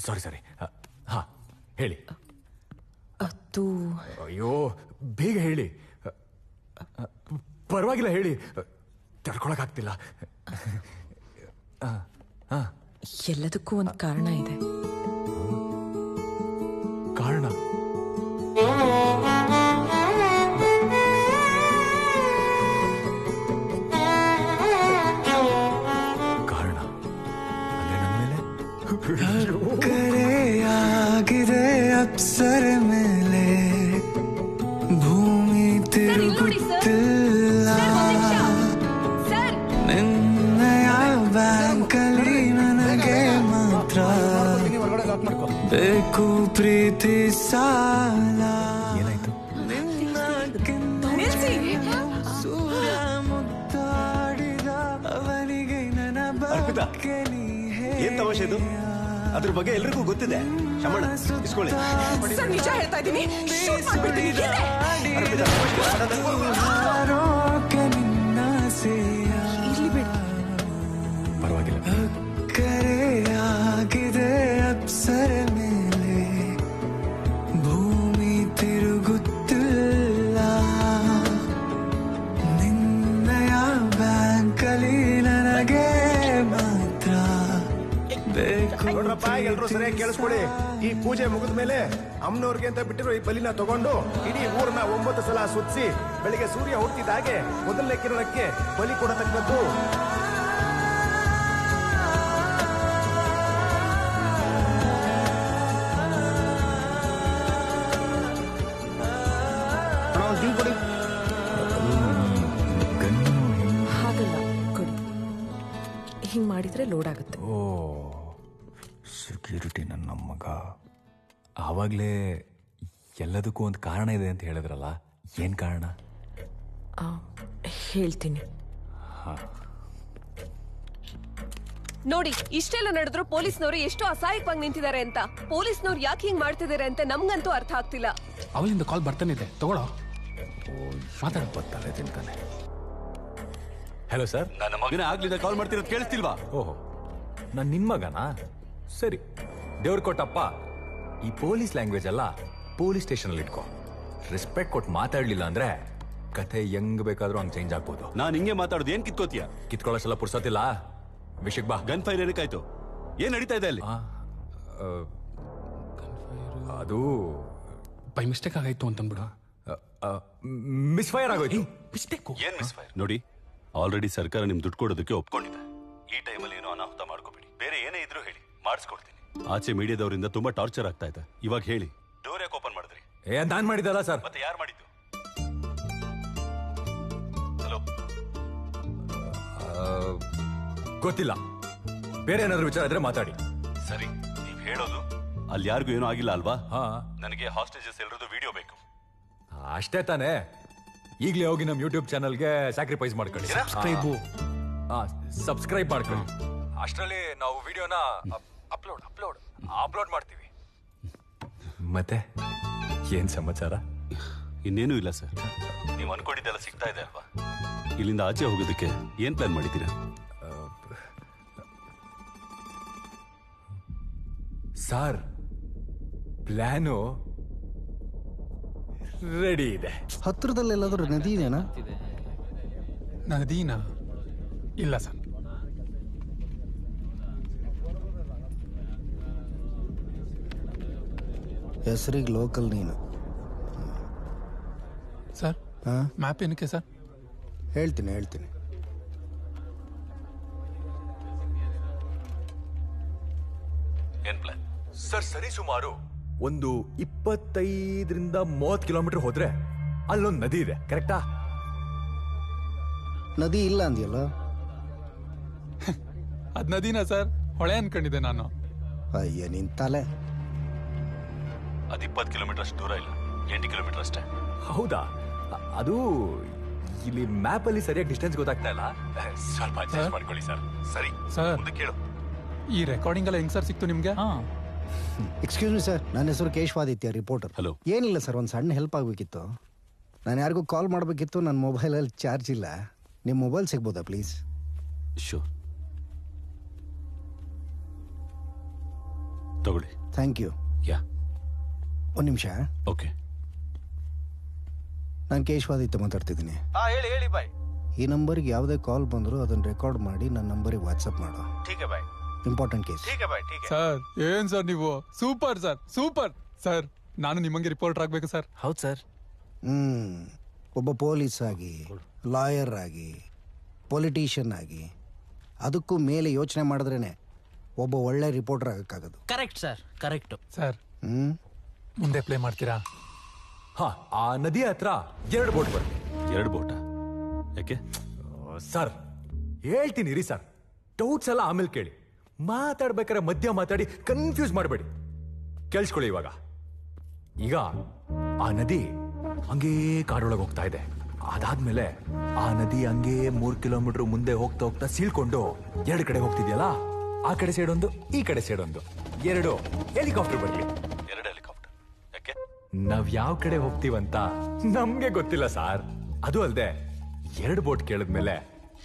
ಸಾರಿ. ಹಾ, ಹೇಳಿ. ಅಯ್ಯೋ, ಬೇಗ ಹೇಳಿ. ಪರವಾಗಿಲ್ಲ, ಹೇಳಿ. ತಡ್ಕೊಳಕ್ಕಾಗ್ತಿಲ್ಲ. ಎಲ್ಲದಕ್ಕೂ ಒಂದು ಕಾರಣ ಇದೆ. ಕಾರಣ? ಕಾರಣ ಅಂದ್ರೆ ನನ್ನ ಮೇಲೆ ಕರೆಯಾಗಿದೆ ಅಪ್ಸರ ಮೇಲೆ ಭೂಮಿ ತಿರುಗುತ್ತಿಲ್ಲ. ನಿನ್ನಯ ಬ್ಯಾಂಕಲ್ಲಿ ನನಗೆ ಮಾತ್ರ ಬೇಕು ಪ್ರೀತಿ ಸಾಲ. ಏನಾಯ್ತು? ಸೂರ್ಯ ಮುತ್ತಾಡಿದ ಅವನಿಗೆ ನನ್ನ ಬಗ್ಗೆ ಏನ್ ತಮಾಷೆ ಇದು? ಅದ್ರ ಬಗ್ಗೆ ಎಲ್ರಿಗೂ ಗೊತ್ತಿದೆ. ಶಮಣ, ಇಸ್ಕೊಳ್ಳಿ. ಸರ್, ನಿಜ ಹೇಳ್ತಾ ಇದ್ದೀನಿ. ಶೂಟ್ ಮಾಡ್ಬಿಡ್ತೀನಿ. ಇರ್ಲಿ ಬಿಡಿ. ಪರವಾಗಿಲ್ಲ. ಕರೆಯಾಗಿದೆ ಅಪ್ಸರ ಮೇಲೆ ಭೂಮಿ ತಿರುಗುತ್ತಿಲ್ಲ. ನಿನ್ನಯ ಬ್ಯಾಂಕಲ್ಲಿ ನನಗೆ ಮಾತ್ರ ಬೇಕು. ನೋಡ್ರಪ್ಪ, ಎಲ್ರು ಸರಿಯಾಗಿ ಕೇಳಿಸ್ಕೊಳ್ಳಿ. ಈ ಪೂಜೆ ಮುಗಿದ ಮೇಲೆ ಅಮ್ಮನವ್ರಿಗೆ ಅಂತ ಬಿಟ್ಟಿರೋ ಈ ಬಲಿನ ತಗೊಂಡು ಇಡೀ ಊರನ್ನ 9 ಸಲ ಸುತ್ತಿಸಿ ಬೆಳಿಗ್ಗೆ ಸೂರ್ಯ ಹುಟ್ಟಿದ ಹಾಗೆ ಮೊದಲನೇ ಕಿರಣಕ್ಕೆ ಬಲಿ ಕೊಡತಕ್ಕದ್ದು. ಹಾಗಲ್ಲ, ಕೊಡಿ. ಹಿಂಗ್ ಮಾಡಿದ್ರೆ ಲೋಡ್ ಆಗುತ್ತೆ. ಓ, ಸೆಕ್ಯೂರಿಟಿ ನನ್ನ ಮಗ. ಆವಾಗಲೇ ಎಲ್ಲದಕ್ಕೂ ಒಂದು ಕಾರಣ ಇದೆ ಅಂತ ಹೇಳಿದ್ರಲ್ಲ, ಏನ್ ಕಾರಣ? ಹೇಳ್ತೀನಿ. ನೋಡಿ, ಇಷ್ಟೆಲ್ಲ ನಡೆದ್ರು ಪೊಲೀಸ್ನವರು ಎಷ್ಟು ಅಸಹಾಯಕವಾಗಿ ನಿಂತಿದ್ದಾರೆ ಅಂತ. ಪೊಲೀಸ್ನವ್ರು ಯಾಕೆ ಹಿಂಗ್ ಮಾಡ್ತಿದ್ದಾರೆ ಅಂತ ನಮ್ಗಂತೂ ಅರ್ಥ ಆಗ್ತಿಲ್ಲ. ಅವಳಿಂದ ಕಾಲ್ ಬರ್ತಾನೆ ಇದೆ, ತಗೊಳ್ಳೋ. ಮಾತಾಡ ಬರ್ತಾರೆ ತಿಂತಾನೆ. Hello sir. ನನ್ನ ಮಗನೇ ಆಗ್ಲಿಂದ ಕಾಲ್ ಮಾಡ್ತಿರೋದು ಕೇಳಿಸ್ತಿಲ್ವಾ? ಓಹೋ, ನಾನು ನಿನ್ ಮಗನಾ? ಸರಿ, ದೇವ್ರ ಕೊಟ್ಟಪ್ಪ. ಈ ಪೊಲೀಸ್ ಲ್ಯಾಂಗ್ವೇಜ್ ಅಲ್ಲ ಪೊಲೀಸ್ ಸ್ಟೇಷನ್ ಅಲ್ಲಿ ಇಟ್ಕೋ. ರೆಸ್ಪೆಕ್ಟ್ ಕೊಟ್ಟು ಮಾತಾಡ್ಲಿಲ್ಲ ಅಂದ್ರೆ ಕಥೆ ಹೆಂಗ್ ಬೇಕಾದ್ರೂ ಹಂಗ್ ಚೇಂಜ್ ಆಗ್ಬೋದು. ನಾನು ಹಿಂಗೆ ಮಾತಾಡೋದು ಏನ್ ಕಿತ್ಕೋತೀಯ? ಕಿತ್ಕೊಳ್ಳೋಸಲ ಪುರ್ಸೋತಿಲ್ಲ. ವಿಷಯಕ್ ಬಾ. ಗನ್ ಫೈರ್ ಏನಕ್ಕಾಯ್ತು? ಏನ್ ನಡೀತಾ ಇದೆ ಅಲ್ಲಿ? ಅದು ಬೈ ಮಿಸ್ಟೇಕ್ ಆಗಾಯ್ತು ಅಂತಂದ್ಬಿಡು. ಮಿಸ್ ಫೈರ್ ಆಗೋಯ್ತು. ಮಿಸ್ಟೇಕ್ ಏನ್ ಮಿಸ್ ಫೈರ್? ನೋಡಿ, ಆಲ್ರೆಡಿ ಸರ್ಕಾರ ನಿಮ್ ದುಡ್ಡು ಕೊಡೋದಕ್ಕೆ ಒಪ್ಕೊಂಡಿದೆ. ಈ ಟೈಮಲ್ಲಿ ಏನೋ ಅನಾಹುತ ಮಾಡ್ಕೋಬೇಡಿ. ಬೇರೆ ಏನೇ ಇದ್ರೂ ಹೇಳಿ, ಮಾಡಿಸ್ಕೊಡ್ತೀನಿ. ಆಚೆ ಮೀಡಿಯಾದವರಿಂದ ತುಂಬಾ ಟಾರ್ಚರ್ ಆಗ್ತಾ ಇದೆ. ಇವಾಗ ಹೇಳಿ, ಡೋರ್ ಯಾಕೆ ಓಪನ್ ಮಾಡಿದ್ರಿ? ನಾನ್ ಮಾಡಿದ್ದಲ್ಲ ಸರ್. ಮತ್ತೆ ಯಾರು ಮಾಡಿದ್ದು? ಹಲೋ, ಗೊತ್ತಿಲ್ಲ. ಬೇರೆ ಏನಾದ್ರು ವಿಚಾರ ಇದ್ರೆ ಮಾತಾಡಿ. ಸರಿ, ನೀವ್ ಹೇಳೋದು ಅಲ್ಲಿ ಯಾರಿಗೂ ಏನೂ ಆಗಿಲ್ಲ ಅಲ್ವಾ? ನನಗೆ ಹಾಸ್ಟೇಜಸ್ ಎಲ್ರದ್ದು ವಿಡಿಯೋ ಬೇಕು. ಅಷ್ಟೇ ತಾನೇ. ಈಗಲೇ ಹೋಗಿ ನಮ್ಮ ಯೂಟ್ಯೂಬ್ ಚಾನಲ್ಗೆ ಸ್ಯಾಕ್ರಿಫೈಸ್ ಮಾಡ್ಕೊಳ್ಳಿ. ಸಬ್ಸ್ಕ್ರೈಬ್ ಮಾಡ್ಕೊಳ್ಳಿ. ಅಷ್ಟರಲ್ಲಿ ನಾವು ವಿಡಿಯೋನ ಅಪ್ಲೋಡ್ ಮಾಡ್ತೀವಿ. ಮತ್ತೆ ಏನ್ ಸಮಾಚಾರ? ಇನ್ನೇನು ಇಲ್ಲ ಸರ್. ನೀವು ಅನ್ಕೊಂಡಿದ್ದೆಲ್ಲ ಸಿಗ್ತಾ ಇದೆ ಅಲ್ವಾ? ಇಲ್ಲಿಂದ ಆಚೆ ಹೋಗೋದಕ್ಕೆ ಏನ್ ಪ್ಲಾನ್ ಮಾಡಿದ್ದೀರಾ? ಸರ್, ಪ್ಲಾನು ರೆಡಿ ಇದೆ. ಹತ್ರದಲ್ಲೆಲ್ಲಾದ್ರೂ ನದಿ ಇದೆನಾ? ನದೀನಾ? ಇಲ್ಲ ಸರ್. ಹೆಸರಿಗೆ ಲೋಕಲ್ ನೀನು. ಸರ್, ಮ್ಯಾಪ್ ಏನಕ್ಕೆ ಸರ್? ಹೇಳ್ತೀನಿ. ಏನ್ ಪ್ಲಾನ್? ಸರ್, ಸರಿ ಸುಮಾರು ಒಂದು 25ರಿಂದ 30 ಕಿಲೋಮೀಟರ್ ಹೋದ್ರೆ ಅಲ್ಲೊಂದು ನದಿ ಇದೆ. ಕರೆಕ್ಟಾ? ನದಿ ಇಲ್ಲ ಅಂದ್ಯಲ್ಲ? ಅದ್ ನದಿನಾ ಸರ್? ಹೊಳೆ ಅನ್ಕೊಂಡಿದ್ದೆ ನಾನು. ಅಯ್ಯ ನಿಂತಲೆ. ಅದು 20 ಕಿಲೋಮೀಟರ್ ಅಷ್ಟು ದೂರ ಇಲ್ಲ, 8 ಕಿಲೋಮೀಟರ್ ಅಷ್ಟೇ. ಹೌದಾ? ಅದು ಇಲ್ಲಿ ಮ್ಯಾಪ್ ಅಲ್ಲಿ ಸರಿಯಾಗಿ ಡಿಸ್ಟೆನ್ಸ್ ಗೊತ್ತಾಗ್ತಾ ಇಲ್ಲ. ಸ್ವಲ್ಪ ಅಡ್ಜಸ್ಟ್ ಮಾಡ್ಕೊಳ್ಳಿ ಸರ್. ಸರಿ ಸರ್, ಮುಂದೆ ಕೇಳು. ಈ ರೆಕಾರ್ಡಿಂಗ್ ಎಲ್ಲ ಹೆಂಗ್ ಸರ್ ಸಿಕ್ತು ನಿಮ್ಗೆ? ಎಕ್ಸ್ಕ್ಯೂಸ್ ಮಿ ಸರ್, ನನ್ನ ಹೆಸರು ಕೇಶವಾದಿತ್ಯ, ರಿಪೋರ್ಟರ್. ಹಲೋ. ಏನಿಲ್ಲ ಸರ್, ಒಂದು ಸಣ್ಣ ಹೆಲ್ಪ್ ಆಗಬೇಕಿತ್ತು. ನಾನು ಯಾರಿಗೂ ಕಾಲ್ ಮಾಡಬೇಕಿತ್ತು. ನನ್ನ ಮೊಬೈಲಲ್ಲಿ ಚಾರ್ಜ್ ಇಲ್ಲ. ನಿಮ್ಮ ಮೊಬೈಲ್ ಸಿಗ್ಬೋದಾ ಪ್ಲೀಸ್? ಶೋರ್, ತಗೊಳ್ಳಿ. Thank you. ಯಾ, ಒಂದು ನಿಮಿಷ. ಓಕೆ. ನಾನು ಕೇಶವಾದಿತ್ಯ ಮಾತಾಡ್ತಿದ್ದೀನಿ. ಹೇಳಿ ಬಾಯ್. ಈ ನಂಬರ್ಗೆ ಯಾವುದೇ ಕಾಲ್ ಬಂದರೂ ಅದನ್ನು ರೆಕಾರ್ಡ್ ಮಾಡಿ ನನ್ನ ನಂಬರಿಗೆ ವಾಟ್ಸಪ್ ಮಾಡು. ಠೀಕ್ ಬಾಯ್. Important case. ಸರ್, ಏನ್ ಸರ್ ನೀವು? Super sir, super sir. ನಾನು ನಿಮ್ಮಂಗೆ ರಿಪೋರ್ಟರ್ ಆಗ್ಬೇಕು ಸರ್. ಹೌದು ಸರ್. ಒಬ್ಬ ಪೊಲೀಸ್ ಆಗಿ, ಲಾಯರ್ ಆಗಿ, ಪೊಲಿಟಿಷಿಯನ್ ಆಗಿ, ಅದಕ್ಕೂ ಮೇಲೆ ಯೋಚನೆ ಮಾಡಿದ್ರೇನೆ ಒಬ್ಬ ಒಳ್ಳೆ ರಿಪೋರ್ಟರ್ ಆಗಕ್ಕಾಗೋದು. Correct sir, correct sir. ಮುಂದೆ ಪ್ಲೇ ಮಾಡ್ತೀರಾ? ಆ ನದಿ ಹತ್ರ 2 ಬೋಟ್ ಬರುತ್ತೆ. 2 ಬೋಟಾ? ಯಾಕೆ ಸರ್? ಹೇಳ್ತೀನಿ ರೀ ಸರ್. ಡೌಟ್ಸ್ ಎಲ್ಲ ಆಮೇಲೆ ಕೇಳಿ. ಮಾತಾಡ್ಬೇಕಾದ್ರೆ ಮಧ್ಯ ಮಾತಾಡಿ ಕನ್ಫ್ಯೂಸ್ ಮಾಡಬೇಡಿ. ಕೇಳಿಸ್ಕೊಳ್ಳಿ. ಈಗ ಆ ನದಿ ಹಂಗೇ ಕಾಡೊಳಗೆ ಹೋಗ್ತಾ ಇದೆ. ಅದಾದ್ಮೇಲೆ ಆ ನದಿ ಹಂಗೇ 3 ಕಿಲೋಮೀಟರ್ ಮುಂದೆ ಹೋಗ್ತಾ ಸೀಳ್ಕೊಂಡು 2 ಕಡೆ ಹೋಗ್ತಿದ್ಯಲ್ಲ, ಆ ಕಡೆ ಸೈಡ್ ಒಂದು, ಈ ಕಡೆ ಸೈಡ್ ಒಂದು, 2 ಹೆಲಿಕಾಪ್ಟರ್ ಬರಲಿ. 2 ಹೆಲಿಕಾಪ್ಟರ್? ಯಾಕೆ? ನಾವ್ ಯಾವ ಕಡೆ ಹೋಗ್ತೀವಂತ ನಮ್ಗೆ ಗೊತ್ತಿಲ್ಲ ಸರ್. ಅದು ಅಲ್ದೆ 2 ಬೋಟ್ ಕೇಳಿದ್ಮೇಲೆ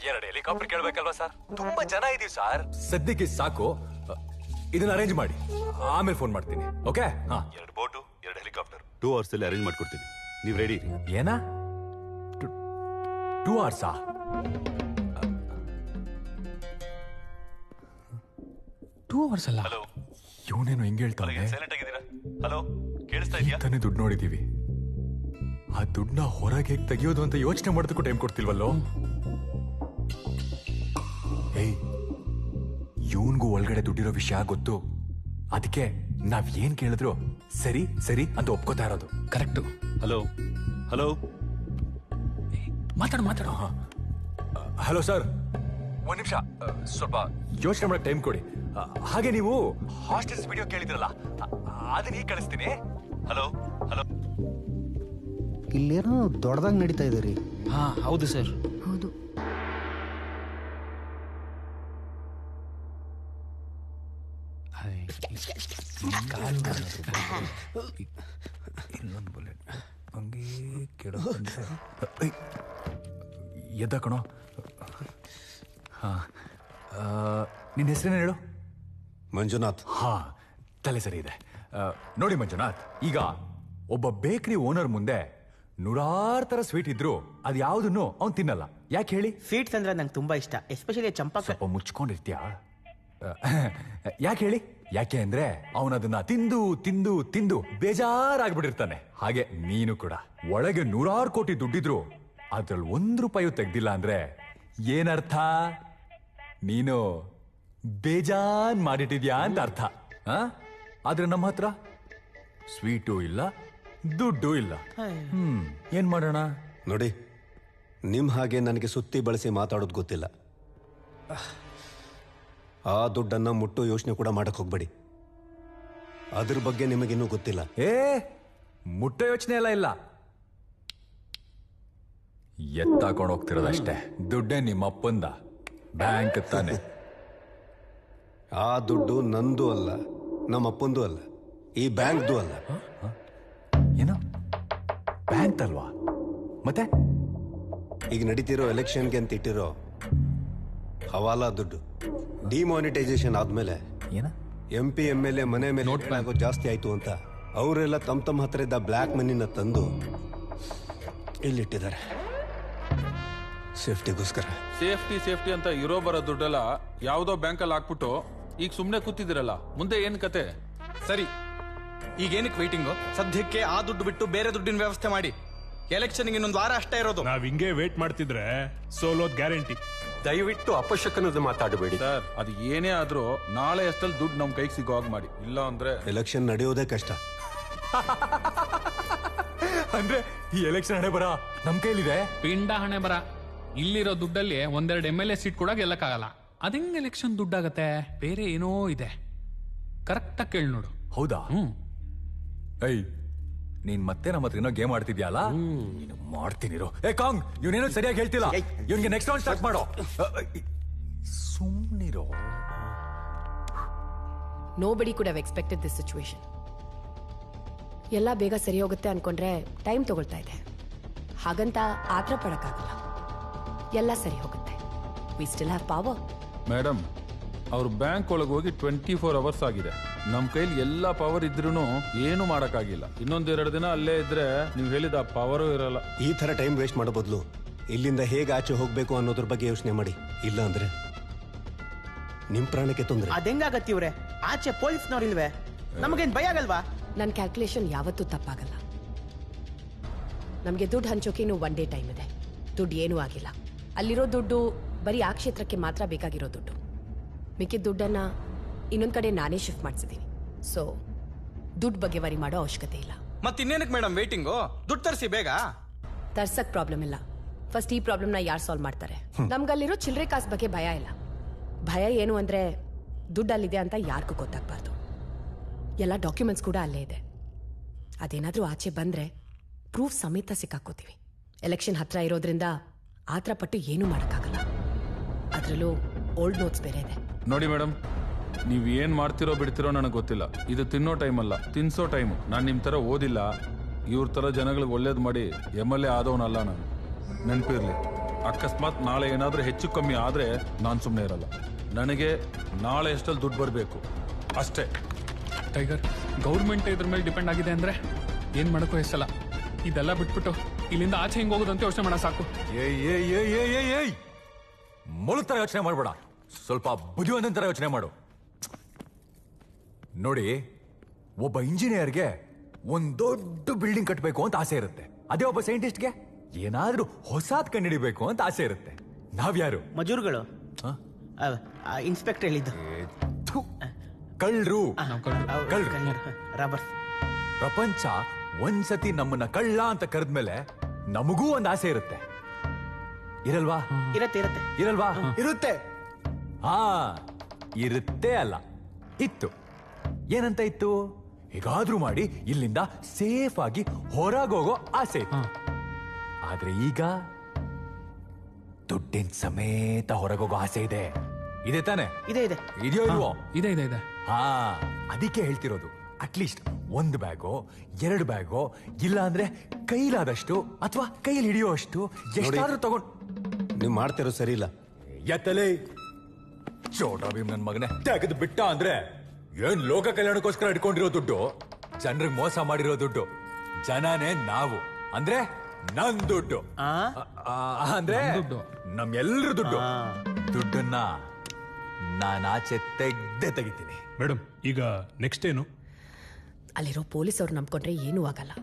2 ಹೆಲಿಕಾಪ್ಟರ್ ಕೇಳ್ಬೇಕಲ್ವಾ ಸರ್? ತುಂಬಾ ಜನ ಇದೀವಿ ಸರ್. ಸದ್ಯಕ್ಕೆ ಸಾಕು. ಇದನ್ನ ಅರೇಂಜ್ ಮಾಡಿ, ಆಮೇಲೆ ಫೋನ್ ಮಾಡ್ತೀನಿ. ಓಕೆ? 2 ಬೋಟು, 2 ಹೆಲಿಕಾಪ್ಟರ್ 2 ಅವರ್ಸ್ ಅಲ್ಲಿ ಅರೇಂಜ್ ಮಾಡ್ಕೊಡ್ತೀನಿ. ನೀವು ರೆಡಿ? ಏನಾ 2 ಅವರ್ಸಾ? ಅಲ್ಲ. ಹಲೋ, ಇವನೇನು ಹಿಂಗೆ ಹೇಳ್ತಾನೆ? ಸೈಲೆಂಟ್ ಆಗಿದ್ದೀರಾ? ಹಲೋ, ಕೇಳಿಸ್ತಾ ಇದೆಯಾ? ತಾನೇ ದುಡ್ಡು ನೋಡಿದೀವಿ. ಆ ದುಡ್ಡನ್ನ ಹೊರಗೆ ಹೇಗೆ ತೆಗಿಯೋದು ಅಂತ ಯೋಚನೆ ಮಾಡೋದಕ್ಕೂ ಟೈಮ್ ಕೊಡ್ತಿಲ್ವಲ್ಲೋ. ಏಯ್, ಇವನ್ಗೂ ಒಳಗಡೆ ದುಡ್ಡಿರೋ ವಿಷಯ ಗೊತ್ತು. ಅದಕ್ಕೆ ನಾವ್ ಏನ್ ಕೇಳಿದ್ರು ಸರಿ ಸರಿ ಅಂತ ಒಪ್ಕೋತಾ ಇರೋದು. ಕರೆಕ್ಟು. ಹಲೋ ಹಲೋ, ಮಾತಾಡು. ಹಲೋ ಸರ್, 1 ನಿಮಿಷ. ಸ್ವಲ್ಪ ಯೋಚನೆ ಮಾಡಕ್ ಟೈಮ್ ಕೊಡಿ. ಹಾಗೆ ನೀವು ಹಾಸ್ಟೆಲ್ಸ್ ವಿಡಿಯೋ ಕೇಳಿದ್ರಲ್ಲ, ಅದನ್ನ ಈಗ ಕಳಿಸ್ತೀನಿ. Hello hello. ಇಲ್ಲೇನೋ ದೊಡ್ಡದಾಗಿ ನಡೀತಾ ಇದೆ ರೀ. ಹೌದು ಸರ್. ಹೌದು. ಇನ್ನೊಂದು ಬುಲೆಟ್ ಹಂಗೇ ಕೇಳೋ ಎದ್ದ ಕಣೋ. ನಿನ್ನ ಹೆಸರೇನು ಹೇಳು? ಮಂಜುನಾಥ್. ಹಾ, ತಲೆ ಸರಿ ಇದೆ. ನೋಡಿ ಮಂಜುನಾಥ್, ಈಗ ಒಬ್ಬ ಬೇಕರಿ ಓನರ್ ಮುಂದೆ ನೂರಾರು ತರ ಸ್ವೀಟ್ ಇದ್ರು ಅದು ಯಾವುದನ್ನು ಅವ್ನು ತಿನ್ನಲ್ಲ. ಯಾಕೆ ಹೇಳಿ? ಸ್ವೀಟ್ಸ್ ಅಂದ್ರೆ ನಂಗೆ ತುಂಬಾ ಇಷ್ಟ, ಎಸ್ಪೆಷಲಿ ಚಂಪಕ. ಸ್ವಲ್ಪ ಮುಚ್ಕೊಂಡಿರ್ತೀಯ? ಯಾಕೆ ಹೇಳಿ? ಯಾಕೆ ಅಂದ್ರೆ ಅವನದನ್ನ ತಿಂದು ತಿಂದು ತಿಂದು ಬೇಜಾರಾಗ್ಬಿಟ್ಟಿರ್ತಾನೆ. ಹಾಗೆ ನೀನು ಕೂಡ ಒಳಗೆ ನೂರಾರು ಕೋಟಿ ದುಡ್ಡಿದ್ರು ಅದ್ರಲ್ಲಿ ₹1 ತೆಗ್ದಿಲ್ಲ ಅಂದ್ರೆ ಏನರ್ಥ? ನೀನು ಬೇಜಾನ್ ಮಾಡಿಟ್ಟಿದ್ಯಾ ಅಂತ ಅರ್ಥ. ಆದ್ರೆ ನಮ್ಮ ಹತ್ರ ಸ್ವೀಟು ಇಲ್ಲ, ದುಡ್ಡು ಇಲ್ಲ. ಏನ್ ಮಾಡೋಣ? ನೋಡಿ, ನಿಮ್ ಹಾಗೆ ನನಗೆ ಸುತ್ತಿ ಬಳಸಿ ಮಾತಾಡೋದು ಗೊತ್ತಿಲ್ಲ. ಆ ದುಡ್ಡನ್ನ ಮುಟ್ಟು ಯೋಚನೆ ಕೂಡ ಮಾಡಕ್ ಹೋಗ್ಬೇಡಿ. ಅದ್ರ ಬಗ್ಗೆ ನಿಮಗಿನ್ನೂ ಗೊತ್ತಿಲ್ಲ. ಮುಟ್ಟ ಯೋಚನೆ ಎಲ್ಲ ಇಲ್ಲ, ಎತ್ತಾಕೊಂಡು ಹೋಗ್ತಿರೋದಷ್ಟೇ. ದುಡ್ಡೇ ನಿಮ್ಮಪ್ಪಂದ, ಬ್ಯಾಂಕ್ ತಾನೆ. ಆ ದುಡ್ಡು ನಂದು ಅಲ್ಲ, ನಮ್ಮ ಅಪ್ಪಂದು ಅಲ್ಲ, ಈ ಬ್ಯಾಂಕ್ದು ಅಲ್ಲ. ಏನು ಬ್ಯಾಂಕ್ ಅಲ್ವಾ? ಮತ್ತೆ ಈಗ ನಡೀತಿರೋ ಎಲೆಕ್ಷನ್ಗೆ ಅಂತ ಇಟ್ಟಿರೋ ಹವಾಲಾ ದುಡ್ಡು ಡಿಮಾನಿಟೈಸೇಷನ್ ಆದ್ಮೇಲೆ MP MLA ಮನೆ ಮೇಲೆ ಆಗೋ ಜಾಸ್ತಿ ಆಯ್ತು ಅಂತ ಅವರೆಲ್ಲ ತಮ್ಮ ಹತ್ರ ಇದ್ದ ಬ್ಲ್ಯಾಕ್ ಮನಿನ ತಂದು ಇಲ್ಲಿಟ್ಟಿದ್ದಾರೆ ಸೇಫ್ಟಿಗೋಸ್ಕರ. ಸೇಫ್ಟಿ ಅಂತ ಇರೋ ಬರೋ ದುಡ್ಡೆಲ್ಲ ಯಾವ್ದೋ ಬ್ಯಾಂಕಲ್ಲಿ ಹಾಕ್ಬಿಟ್ಟು ಈಗ ಸುಮ್ನೆ ಕೂತಿದಿರಲ್ಲ, ಮುಂದೆ ಏನ್ ಕತೆ? ಸರಿ, ಈಗ ಏನಕ್ಕೆ ವೈಟಿಂಗು? ಸದ್ಯಕ್ಕೆ ಆ ದುಡ್ಡು ಬಿಟ್ಟು ಬೇರೆ ದುಡ್ಡಿನ ವ್ಯವಸ್ಥೆ ಮಾಡಿ. ಎಲೆಕ್ಷನ್ ಇನ್ನೊಂದು ವಾರ ಅಷ್ಟೇ ಇರೋದು. ನಾವ್ ಹಿಂಗೆ ವೇಟ್ ಮಾಡ್ತಿದ್ರೆ ಸೋಲೋದ್ ಗ್ಯಾರಂಟಿ. ದಯವಿಟ್ಟು ಅಪಶಕನದ ಮಾತಾಡಬೇಡಿ ಸರ್. ಅದು ಏನೇ ಆದ್ರೂ ನಾಳೆ ಅಷ್ಟಲ್ಲಿ ದುಡ್ಡು ನಮ್ ಕೈಗೆ ಸಿಗೋ ಹಾಗೆ ಮಾಡಿ, ಇಲ್ಲ ಅಂದ್ರೆ ಎಲೆಕ್ಷನ್ ನಡೆಯೋದೇ ಕಷ್ಟ. ಅಂದ್ರೆ ಈ ಎಲೆಕ್ಷನ್ ಹಣೆ ಬರ ನಮ್ ಕೈಲಿದೆ. ಪಿಂಡ ಹಣೆ ಬರ. ಇಲ್ಲಿರೋ ದುಡ್ಡಲ್ಲಿ 1-2 MLA ಸೀಟ್ ಕೂಡ ಗೆಲ್ಲಕ್ಕಾಗಲ್ಲ. ಅದಂಗ್ ಎಲೆಕ್ಷನ್ ದುಡ್ಡಾಗತ್ತೆ? ಬೇರೆ ಏನೋ ಇದೆ. ಕರೆಕ್ಟಾಗಿ ಕೇಳಿ ನೋಡು. ಹೌದಾ? ಐ ನೀನ್ ಮತ್ತೆ ನಮ್ಮ ಹತ್ರ ಏನೋ ಗೇಮ್ ಆಡ್ತಿದ್ಯಲ್ಲ, ನೀನು ಮಾಡ್ತೀನಿರೋ. ಕಾಂಗ್, ಇವನೇನೋ ಸರಿಯಾಗಿ ಹೇಳ್ತಿಲ್ಲ. ಇವನ್ಗೆ ನೆಕ್ಸ್ಟ್ ರೌಂಡ್ ಸ್ಟಾರ್ಟ್ ಮಾಡೋ. ಸುಮ್ನಿರೋ. Nobody could have expected this situation. ಎಲ್ಲ ಬೇಗ ಸರಿ ಹೋಗುತ್ತೆ ಅನ್ಕೊಂಡ್ರೆ ಟೈಮ್ ತಗೊಳ್ತಾ ಇದೆ. ಹಾಗಂತ ಆತರ ಪಡಕ್ಕಾಗಲ್ಲ. ಎಲ್ಲ ಸರಿ ಹೋಗುತ್ತೆ. We still have power. Madam, ಅವ್ರ ಬ್ಯಾಂಕ್ ಒಳಗೆ ಹೋಗಿ 24 ಅವರ್ಸ್ ಆಗಿದೆ. ನಮ್ ಕೈಲಿ ಎಲ್ಲಾ ಪವರ್ ಇದ್ರೂ ಏನು ಮಾಡಕ್ಕಾಗಿಲ್ಲ. ಇನ್ನೊಂದೆರಡು ದಿನ ಅಲ್ಲೇ ಇದ್ರೆ ನೀವು ಹೇಳಿದ ಪವರು ಇರಲ್ಲ. ಈ ತರ ಟೈಮ್ ವೇಸ್ಟ್ ಮಾಡೋ ಬದಲು ಇಲ್ಲಿಂದ ಹೇಗೆ ಆಚೆ ಹೋಗ್ಬೇಕು ಅನ್ನೋದ್ರ ಬಗ್ಗೆ ಯೋಚನೆ ಮಾಡಿ. ಇಲ್ಲ ಅಂದ್ರೆ ನಿಮ್ ಪ್ರಾಣಕ್ಕೆ ತೊಂದರೆ. ಅದೆಂಗಾಗತ್ತಿ ಇವ್ರೆ? ಆಚೆ ಪೊಲೀಸ್ನವ್ರು ಇಲ್ವೇ? ನಮಗೇನ್ ಭಯ ಆಗಲ್ವಾ? ನನ್ನ ಕ್ಯಾಲ್ಕುಲೇಷನ್ ಯಾವತ್ತೂ ತಪ್ಪಾಗಲ್ಲ. ನಮಗೆ ದುಡ್ಡು ಹಂಚೋಕೆ ಇನ್ನು 1 ಡೇ ಟೈಮ್ ಇದೆ. ದುಡ್ಡು ಏನೂ ಆಗಿಲ್ಲ. ಅಲ್ಲಿರೋ ದುಡ್ಡು ಬರೀ ಆ ಕ್ಷೇತ್ರಕ್ಕೆ ಮಾತ್ರ ಬೇಕಾಗಿರೋ ದುಡ್ಡು. ಮಿಕ್ಕಿದ ದುಡ್ಡನ್ನ ಇನ್ನೊಂದ್ ಕಡೆ ನಾನೇ ಶಿಫ್ಟ್ ಮಾಡಿಸಿದ್ದೀನಿ. ಸೊ ದುಡ್ಡು ಬಗ್ಗೆ ವರಿ ಮಾಡೋ ಅವಶ್ಯಕತೆ ಇಲ್ಲ. ಮತ್ತಿನ್ನೇನಕ್ಕೆ ಮೇಡಮ್ ವೇಟಿಂಗು? ದುಡ್ಡು ತರಿಸಿ ಬೇಗ. ತರ್ಸಕ್ ಪ್ರಾಬ್ಲಮ್ ಇಲ್ಲ. ಫಸ್ಟ್ ಈ ಪ್ರಾಬ್ಲಮ್ನ ಯಾರು ಸಾಲ್ವ್ ಮಾಡ್ತಾರೆ? ನಮ್ಗಲ್ಲಿರೋ ಚಿಲ್ಲರೆ ಕಾಸು ಬಗ್ಗೆ ಭಯ ಇಲ್ಲ. ಭಯ ಏನು ಅಂದ್ರೆ ದುಡ್ಡು ಅಲ್ಲಿದೆ ಅಂತ ಯಾರಿಗೂ ಗೊತ್ತಾಗಬಾರ್ದು. ಎಲ್ಲ ಡಾಕ್ಯುಮೆಂಟ್ಸ್ ಕೂಡ ಅಲ್ಲೇ ಇದೆ. ಅದೇನಾದ್ರೂ ಆಚೆ ಬಂದ್ರೆ ಪ್ರೂಫ್ ಸಮೇತ ಸಿಕ್ಕಾಕೋತೀವಿ. ಎಲೆಕ್ಷನ್ ಹತ್ರ ಇರೋದ್ರಿಂದ ಆತರ ಪಟ್ಟು ಏನೂ ಮಾಡೋಕ್ಕಾಗಲ್ಲ. ಅದರಲ್ಲೂ ಓಲ್ಡ್ ನೋಟ್ಸ್ ಬೇರೆ ಇದೆ. ನೋಡಿ ಮೇಡಮ್, ನೀವ್ ಏನ್ ಮಾಡ್ತಿರೋ ಬಿಡ್ತಿರೋ ನನಗೆ ಗೊತ್ತಿಲ್ಲ. ಇದು ತಿನ್ನೋ ಟೈಮ್ ಅಲ್ಲ, ತಿನ್ಸೋ ಟೈಮು. ನಾನು ನಿಮ್ ತರ ಓದಿಲ್ಲ. ಇವ್ರ ತರ ಜನಗಳಿಗೆ ಒಳ್ಳೇದು ಮಾಡಿ MLA ಆದವನಲ್ಲ ನಾನು. ನೆನಪಿರ್ಲಿ, ಅಕಸ್ಮಾತ್ ನಾಳೆ ಏನಾದ್ರೂ ಹೆಚ್ಚು ಕಮ್ಮಿ ಆದ್ರೆ ನಾನು ಸುಮ್ಮನೆ ಇರಲ್ಲ. ನನಗೆ ನಾಳೆ ಎಷ್ಟಲ್ಲಿ ದುಡ್ಡು ಬರಬೇಕು ಅಷ್ಟೇ. ಟೈಗರ್, ಗೌರ್ಮೆಂಟ್ ಇದ್ರ ಮೇಲೆ ಡಿಪೆಂಡ್ ಆಗಿದೆ ಅಂದ್ರೆ ಏನ್ ಮಾಡಕ್ಕೂ ಹೆಸಲ್ಲ. ಇದೆಲ್ಲ ಬಿಟ್ಬಿಟ್ಟು ಇಲ್ಲಿಂದ ಆಚೆ ಹಿಂಗ್ ಹೋಗೋದಂತ ಯೋಚನೆ ಮಾಡ ಸಾಕು. ಮೊಲ ತರ ಯೋಚನೆ ಮಾಡ್ಬೇಡ, ಸ್ವಲ್ಪ ಬುದ್ಧಿವಂತ ತರ ಯೋಚನೆ ಮಾಡು. ನೋಡಿ, ಒಬ್ಬ ಇಂಜಿನಿಯರ್ಗೆ ಒಂದ್ ದೊಡ್ಡ ಬಿಲ್ಡಿಂಗ್ ಕಟ್ಟಬೇಕು ಅಂತ ಆಸೆ ಇರುತ್ತೆ. ಅದೇ ಒಬ್ಬ ಸೈಂಟಿಸ್ಟ್ಗೆ ಏನಾದ್ರೂ ಹೊಸಾದ್ ಕಂಡುಹಿಡಿಬೇಕು ಅಂತ ಆಸೆ ಇರುತ್ತೆ. ನಾವ್ಯಾರು? ಮಜೂರ್ಗಳು. ಇನ್ಸ್ಪೆಕ್ಟರ್ ಹೇಳಿದ್ದು. ಕಳ್ರು. ರಬ್ಬರ್. ಪ್ರಪಂಚ ಒಂದ್ಸತಿ ನಮ್ಮನ್ನ ಕಳ್ಳ ಅಂತ ಕರೆದ್ಮೇಲೆ ನಮಗೂ ಒಂದ್ ಆಸೆ ಇರುತ್ತೆ, ಇರಲ್ವಾ? ಇರಲ್ವಾ? ಇರುತ್ತೆ. ಹಾ, ಇರುತ್ತೆ ಅಲ್ಲ, ಇತ್ತು. ಏನಂತ ಇತ್ತು? ಹೇಗಾದ್ರೂ ಮಾಡಿ ಇಲ್ಲಿಂದ ಸೇಫ್ ಆಗಿ ಹೊರಗೋಗೋ ಆಸೆ ಇತ್ತು. ಆದ್ರೆ ಈಗ ದುಡ್ಡಿನ ಸಮೇತ ಹೊರಗೋಗೋ ಆಸೆ ಇದೆ. ಇದೆ ತಾನೆ? ಇದೆ ಇದೆ. ಇದೆಯೋ ಇಲ್ವೋ? ಇದೆ ಇದೆ ಇದೆ. ಹಾ, ಅದಕ್ಕೆ ಹೇಳ್ತಿರೋದು. ಅಟ್ಲೀಸ್ಟ್ 1 ಬ್ಯಾಗೋ 2 ಬ್ಯಾಗೋ, ಇಲ್ಲ ಅಂದ್ರೆ ಕೈಲಾದಷ್ಟು ಅಥವಾ ಕೈಲಿ ಹಿಡಿಯೋ ಅಷ್ಟು ಎಷ್ಟಾದ್ರೂ ತಗೊಂಡು. ನೀವು ಮಾಡ್ತಿರೋ ಸರಿ ಇಲ್ಲ. ಎತ್ತಲೇ ಚೋಟ ಭೀಮ್ ನನ್ ಮಗನೇ ತೆಗೆದು ಬಿಟ್ಟ ಅಂದ್ರೆ ಏನ್ ಲೋಕ ಕಲ್ಯಾಣಕ್ಕೋಸ್ಕರ ಇಟ್ಕೊಂಡಿರೋ ದುಡ್ಡು, ಜನರಿಗೆ ಮೋಸ ಮಾಡಿರೋ ದುಡ್ಡು. ಜನನೇ ನಾವು ಅಂದ್ರೆ ನನ್ ದುಡ್ಡು, ಅಂದ್ರೆ ನಮ್ ಎಲ್ರ ದುಡ್ಡು. ದುಡ್ಡನ್ನ ನಾನು ಆಚೆ ತೆಗಿತೀನಿ. ಮೇಡಮ್, ಈಗ ನೆಕ್ಸ್ಟ್ ಏನು? ಅಲ್ಲಿರೋ ಪೊಲೀಸ್ ಅವ್ರು ನಂಬ್ಕೊಂಡ್ರೆ ಏನೂ ಆಗಲ್ಲ.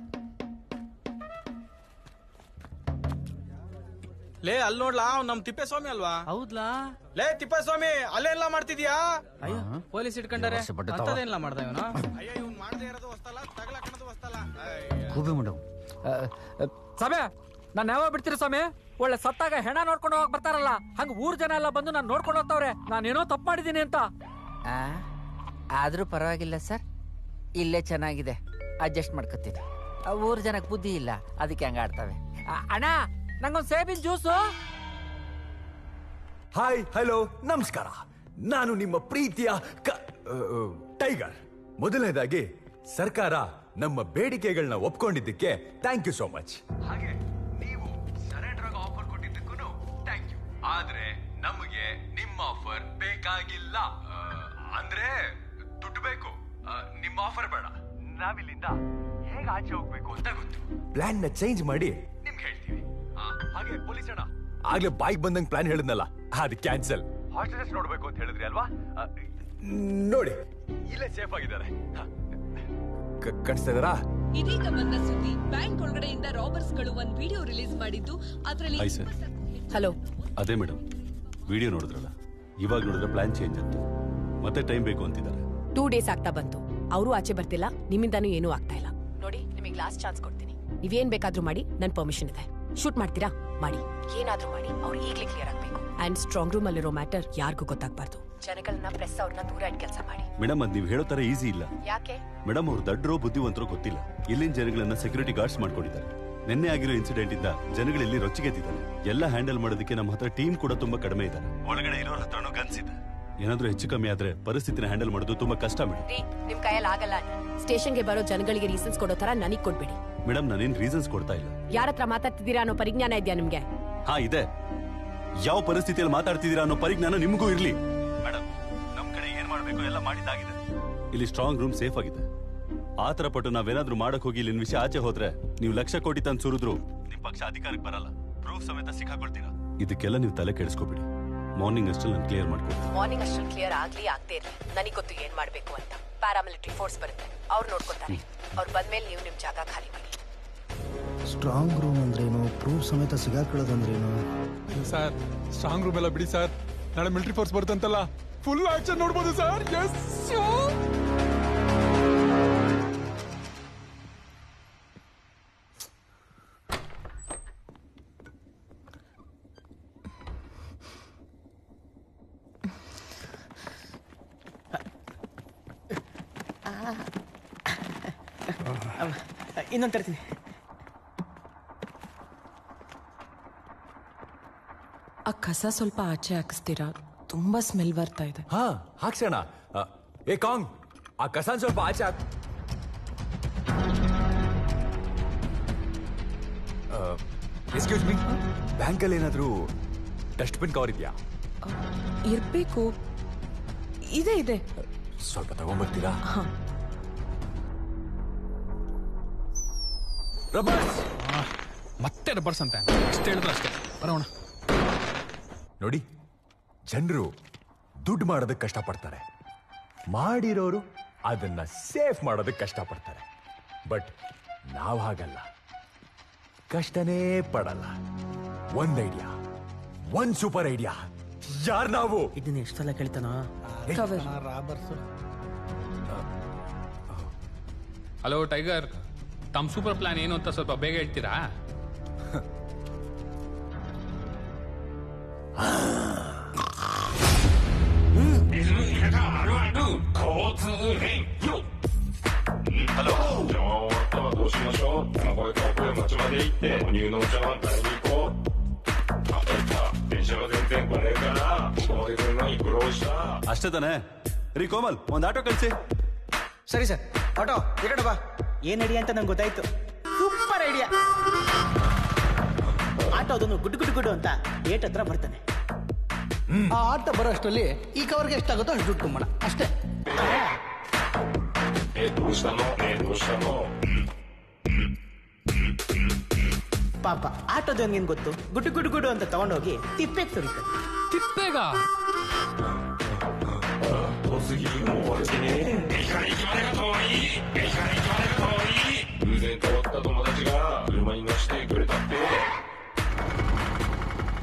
ಲೇ ಅಲ್ಲಿ ನೋಡ್ಲಾ, ನಮ್ ತಿಪ್ಪೇಸ್ವಾಮಿ ಅಲ್ವಾ? ಹೌದ್ಲಾ? ಲೇ ತಿಪ್ಪೇಸ್ವಾಮಿ, ಅಲ್ಲೆಲ್ಲ ಮಾಡ್ತಿದ್ಯಾ? ಅಯ್ಯೋ ಪೊಲೀಸ್ ಇಟ್ಕೊಂಡಾರೆ, ಅಂತದೇನಿಲ್ಲ ಮಾಡ್ದ ಇವನು. ಅಯ್ಯ ಇವ್ನು ಮಾಡದೇ ಇರೋದು ಹೊಸ್ತಲ್ಲ, ತಗಲಕಣದು ಹೊಸ್ತಲ್ಲ. ಕೂಬೆ ಮೇಡಮ್. ಸ್ವಾಮಿ, ನಾನು ಯಾವಾಗ ಬಿಡ್ತೀರಿ ಸ್ವಾಮಿ? ಒಳ್ಳೆ ಸತ್ತಾಗ ಹೆಣ ನೋಡ್ಕೊಂಡು ಹೋಗಕ್ ಬರ್ತಾರಲ್ಲ, ಹಂಗ ಊರ್ ಜನ ಎಲ್ಲ ಬಂದು ನಾನು ನೋಡ್ಕೊಂಡು ಹೋಗ್ತಾವ್ರೆ ನಾನೇನೋ ತಪ್ಪು ಮಾಡಿದೀನಿ ಅಂತ. ಆದ್ರೂ ಪರವಾಗಿಲ್ಲ ಸರ್, ಇಲ್ಲೇ ಚೆನ್ನಾಗಿದೆ, ಅಡ್ಜಸ್ಟ್ ಮಾಡ್ಕೊತೀನಿ. ಊರ್ ಜನಕ್ಕೆ ಬುದ್ಧಿ ಇಲ್ಲ, ಅದಕ್ಕೆ ಹಂಗ ಆಡ್ತವೆ. ಅಣ್ಣ, ನಂಗೊಂದು ಸೇಬಿನ ಜ್ಯೂಸು. ಹಾಯ್, ಹಲೋ, ನಮಸ್ಕಾರ. ನಾನು ನಿಮ್ಮ ಪ್ರೀತಿಯ ಟೈಗರ್. ಮೊದಲನೇದಾಗಿ ಸರ್ಕಾರ ನಮ್ಮ ಬೇಡಿಕೆಗಳನ್ನ ಒಪ್ಕೊಂಡಿದ್ದಕ್ಕೆ ಥ್ಯಾಂಕ್ ಯು ಸೋ ಮಚ್. ಹಾಗೆ ನೀವು ಸರೆಂಡರ್ ಆಗೋ ಆಫರ್ ಕೊಟ್ಟಿದ್ದಕ್ಕೂ ಥ್ಯಾಂಕ್ ಯು. ಆದ್ರೆ ನಮಗೆ ನಿಮ್ಮ ಆಫರ್ ಬೇಕಾಗಿಲ್ಲ. ಅಂದ್ರೆ ದುಡ್ಡು ಬೇಕು, ನಿಮ್ಮ ಆಫರ್ ಬೇಡ. ನಾವಿಲ್ಲಿಂದ ಹೇಗೆ ಆಚೆ ಹೋಗ್ಬೇಕು ಅಂತ ಗೊತ್ತು. ಪ್ಲಾನ್ ನ ಚೇಂಜ್ ಮಾಡಿ ನಿಮ್ಗೆ ಹೇಳ್ತೀವಿ. ಹಾಗೆ ಪೊಲೀಸ್ ಅಣ್ಣ, ಆಗ್ಲೇ ಬಾಯ್ಗೆ ಬಂದಂಗ್ ಪ್ಲಾನ್ ಹೇಳಿದ್ನಲ್ಲ, ಅದು ಕ್ಯಾನ್ಸಲ್. ಹಾಸ್ಟೆಲ್ಸ್ ನೋಡ್ಬೇಕು ಅಂತ ಹೇಳಿದ್ರಿ ಅಲ್ವಾ? ನೋಡಿ, ಇಲ್ಲೇ ಸೇಫ್ ಆಗಿದ್ದಾರೆ. ಕಾಣಿಸ್ತಾ ಇದಾರಾ? ಇದೀಗ ಬಂದ ಸುದ್ದಿ, ಬ್ಯಾಂಕ್ ಒಳಗಡೆಯಿಂದ ರಾಬರ್ಸ್ ಗಳು ಒಂದ್ ವಿಡಿಯೋ ರಿಲೀಸ್ ಮಾಡಿದ್ದು ಅದರಲ್ಲಿ. ಹಲೋ. ಅದೇ ಮೇಡಮ್, ವಿಡಿಯೋ ನೋಡಿದ್ರಲ್ಲ, ಇವಾಗ ನೋಡಿದ್ರೆ ಪ್ಲಾನ್ ಚೇಂಜ್ ಅಂತ ಮತ್ತೆ ಟೈಮ್ ಬೇಕು ಅಂತಿದ್ದಾರೆ. 2 ಡೇಸ್ ಆಗ್ತಾ ಬಂತು, ಅವರು ಆಚೆ ಬರ್ತಿಲ್ಲ, ನಿಮ್ಮಿಂದಾನು ಏನೂ ಆಗ್ತಾ ಇಲ್ಲ. ನೋಡಿ, ನಿಮಗೆ ಲಾಸ್ಟ್ ಚಾನ್ಸ್ ಕೊಡ್ತೀನಿ. ನೀವೇನ್ ಬೇಕಾದ್ರೂ ಮಾಡಿ, ನನ್ ಪರ್ಮಿಷನ್ ಇದೆ. ಶೂಟ್ ಮಾಡ್ತೀರಾ? ಮಾಡಿ. ಏನಾದ್ರೂ ಮಾಡಿ, ಅವ್ರು ಈಗ್ಲೇ ಕ್ಲಿಯರ್ ಆಗ್ಬೇಕು. ಅಂಡ್ ಸ್ಟ್ರಾಂಗ್ ರೂಮ್ ಅಲ್ಲಿರೋ ಮ್ಯಾಟರ್ ಯಾರಿಗೂ ಗೊತ್ತಾಗ್ಬಾರ್ದು. ಜನಗಳನ್ನ ಪ್ರೆಸ್ ಅವ್ರನ್ನ ದೂರ ಇಟ್ಟು ಕೆಲಸ ಮಾಡಿ. ಮೇಡಮ್, ಅದ್ ನೀವು ಹೇಳೋ ತರ ಈಸಿ ಇಲ್ಲ. ಯಾಕೆ? ಮೇಡಮ್, ಅವ್ರು ದಡ್ಡರೋ ಬುದ್ಧಿವಂತರೋ ಗೊತ್ತಿಲ್ಲ, ಇಲ್ಲಿನ ಜನಗಳನ್ನ ಸೆಕ್ಯೂರಿಟಿ ಗಾರ್ಡ್ಸ್ ಮಾಡ್ಕೊಂಡಿದ್ದಾರೆ. ನಿನ್ನೆ ಆಗಿರೋ ಇನ್ಸಿಡೆಂಟ್ ಇಂದ ಜನಗಳಲ್ಲಿ ರೊಚ್ಚಿಗೆದ್ದಿದ್ದಾರೆ. ಎಲ್ಲ ಹ್ಯಾಂಡಲ್ ಮಾಡೋದಕ್ಕೆ ನಮ್ಮ ಹತ್ರ ಟೀಮ್ ಕೂಡ ತುಂಬಾ ಕಡಿಮೆ ಇದ್ದಾರೆ. ಒಳಗಡೆ ಇರೋರ ಹತ್ರನೂ ಗನ್ಸ್ ಇದೆ. ಏನಾದ್ರೂ ಹೆಚ್ಚು ಕಮ್ಮಿ ಆದ್ರೆ ಪರಿಸ್ಥಿತಿನ ಹ್ಯಾಂಡಲ್ ಮಾಡೋದು ತುಂಬಾ ಕಷ್ಟ ಮೇಡಮ್. ನಿಮ್ ಕೈಯಲ್ಲಿ ಆಗಲ್ಲ. ಸ್ಟೇಷನ್ಗೆ ಬರೋ ಜನಗಳಿಗೆ ರೀಸನ್ಸ್ ಕೊಡೋ ತರ ನನಗ್ ಕೊಡ್ಬೇಡಿ. ಮೇಡಮ್, ನಾನೇನ್ ರೀಸನ್ಸ್ ಕೊಡ್ತಾ ಇಲ್ಲ. ಯಾರ ಹತ್ರ ಮಾತಾಡ್ತಿದ್ದೀರಾ ಅನ್ನೋ ಪರಿಜ್ಞಾನ ಇದೆಯಾ ನಿಮ್ಗೆ? ಹಾ ಇದೆ. ಯಾವ ಪರಿಸ್ಥಿತಿಯಲ್ಲಿ ಮಾತಾಡ್ತಿದ್ದೀರಾ ಅನ್ನೋ ಪರಿಜ್ಞಾನ ನಿಮಗೂ ಇರ್ಲಿ. ಮೇಡಮ್, ನಮ್ ಕಡೆ ಏನ್ ಮಾಡ್ಬೇಕು ಎಲ್ಲ ಮಾಡಿದ್ದಾಗಿದೆ. ಇಲ್ಲಿ ಸ್ಟ್ರಾಂಗ್ ರೂಮ್ ಸೇಫ್ ಆಗಿದೆ. ಆತರ ಪಟ್ಟು ನಾವೇನಾದ್ರೂ ಮಾಡಕ್ ಹೋಗಿ ಇಲ್ಲಿನ ವಿಷಯ ಆಚೆ ಹೋದ್ರೆ ನೀವು ಲಕ್ಷ ಕೋಟಿ ತಂದು ಸುರಿದ್ರು ನಿಮ್ ಪಕ್ಷ ಅಧಿಕಾರಕ್ಕೆ ಬರಲ್ಲ, ಪ್ರೂಫ್ ಸಮೇತ ಸಿಕ್ಕಾಕೊಳ್ತೀರಾ. ಇದಕ್ಕೆಲ್ಲ ನೀವು ತಲೆ ಕೆಡಿಸ್ಕೋಬಿಡಿ. ಮಾರ್ನಿಂಗ್ ಅಷ್ಟಲ್ಲಿ ನಾನು ಕ್ಲಿಯರ್ ಮಾಡ್ಕೊಡ್ತೀನಿ. ಮಾರ್ನಿಂಗ್ ಅಷ್ಟಲ್ಲಿ ಕ್ಲಿಯರ್ ಆಗ್ಲಿ ಆಗದೆ ಇರ್ಲಿ, ನನಗೆ ಗೊತ್ತು ಏನ್ ಮಾಡ್ಬೇಕು ಅಂತ. ಪ್ಯಾರಾಮಿಲಿಟರಿ ಫೋರ್ಸ್ ಬರುತ್ತೆ, ಅವ್ರು ನೋಡ್ಕೊತಾರೆ. ಅವ್ರು ಬಂದ್ಮೇಲೆ ನೀವು ನಿಮ್ ಜಾಗ ಖಾಲಿ ಮಾಡಿ. ಸ್ಟ್ರಾಂಗ್ ರೂಮ್ ಅಂದ್ರೇನು, ಪ್ರೂಫ್ ಸಮೇತ ಸಿಗಾಕೊಳ್ಳೋದಂದ್ರೇನು? ಸರ್, ಸ್ಟ್ರಾಂಗ್ ರೂಮ್ ಎಲ್ಲ ಬಿಡಿ ಸರ್, ನಾಳೆ ಮಿಲಿಟರಿ ಫೋರ್ಸ್ ಬರುತ್ತಂತಲ್ಲ, ಫುಲ್ ಆಕ್ಷನ್ ನೋಡ್ಬೋದು ಸರ್. ಎಸ್. ಇನ್ನೊಂದು ತರ್ತೀನಿ. ಆ ಕಸ ಸ್ವಲ್ಪ ಆಚೆ ಹಾಕಿಸ್ತೀರಾ? ತುಂಬಾ ಸ್ಮೆಲ್ ಬರ್ತಾ ಇದೆ. ಹಾ, ಹಾಕ್ಸೋಣ. ಏ ಕಾಂಗ್, ಆ ಕಸಾನ್ ಸ್ವಲ್ಪ ಆಚೆ ಹಾಕ್. ಎಕ್ಸ್ಕ್ಯೂಸ್ ಮೀ, ಬ್ಯಾಂಕಲ್ಲಿ ಏನಾದ್ರೂ ಡಸ್ಟ್ಬಿನ್ ಕವರ್ ಇದೆಯಾ? ಇರ್ಬೇಕು. ಇದೆ ಇದೆ. ಸ್ವಲ್ಪ ತಗೊಂಡ್ಬರ್ತೀರಾ? ರಬರ್ಸ್. ಮತ್ತೆ ರಬರ್ಸ್ ಅಂತ ಎಷ್ಟು ಹೇಳಿದ್ರು ಅಷ್ಟೇ. ಬರೋಣ. ನೋಡಿ, ಜನರು ದುಡ್ಡು ಮಾಡೋದಕ್ಕೆ ಕಷ್ಟಪಡ್ತಾರೆ, ಮಾಡಿರೋರು ಅದನ್ನ ಸೇಫ್ ಮಾಡೋದಕ್ಕೆ ಕಷ್ಟಪಡ್ತಾರೆ. ಬಟ್ ನಾವು ಹಾಗಲ್ಲ, ಕಷ್ಟನೇ ಪಡಲ್ಲ. ಒಂದ್ ಐಡಿಯಾ, ಒಂದ್ ಸೂಪರ್ ಐಡಿಯಾ. ಯಾರ್ ನಾವು? ಇದನ್ನ ಎಷ್ಟು ಸಲ ಕೇಳ್ತಾನ? ಹಲೋ ಟೈಗರ್, ತಮ್ಮ ಸೂಪರ್ ಪ್ಲಾನ್ ಏನು ಅಂತ ಸ್ವಲ್ಪ ಬೇಗ ಹೇಳ್ತೀರಾ? ಅಷ್ಟೇ ತಾನೆ ರೀ ಕೋಮಲ್, ಒಂದ್ ಆಟೋ ಕಳಿಸಿ. ಸರಿ ಸರ್, ಆಟೋ ಈ ಕಡೆ ಬಾ. ಏನ್ ಐಡಿಯಾ ಅಂತ ನಂಗೆ ಗೊತ್ತಾಯ್ತು. Super idea. ಆಟೋ ಅದನ್ನು ಗುಡ್ ಗುಡ್ ಗುಡ್ ಅಂತ ಗೇಟ್ ಹತ್ರ ಬರ್ತಾನೆ. ಆ ಆಟ ಬರೋ ಅಷ್ಟರಲ್ಲಿ ಈ ಕವರ್ಗೆ ಎಷ್ಟಾಗುತ್ತೋ ಅಷ್ಟು ದುಡ್ಡು ತುಂಬೋಣ ಅಷ್ಟೇ. ಪಾಪ ಆಟೋದು ಹಂಗೇನ್ ಗೊತ್ತು, ಗುಡ್ಡು ಗುಡ್ಡು ಗುಡ್ಡು ಅಂತ ತಗೊಂಡೋಗಿ ತಿಪ್ಪೆಗೆ ಸುರಿತಾರೆ. ತಿಪ್ಪೆಗ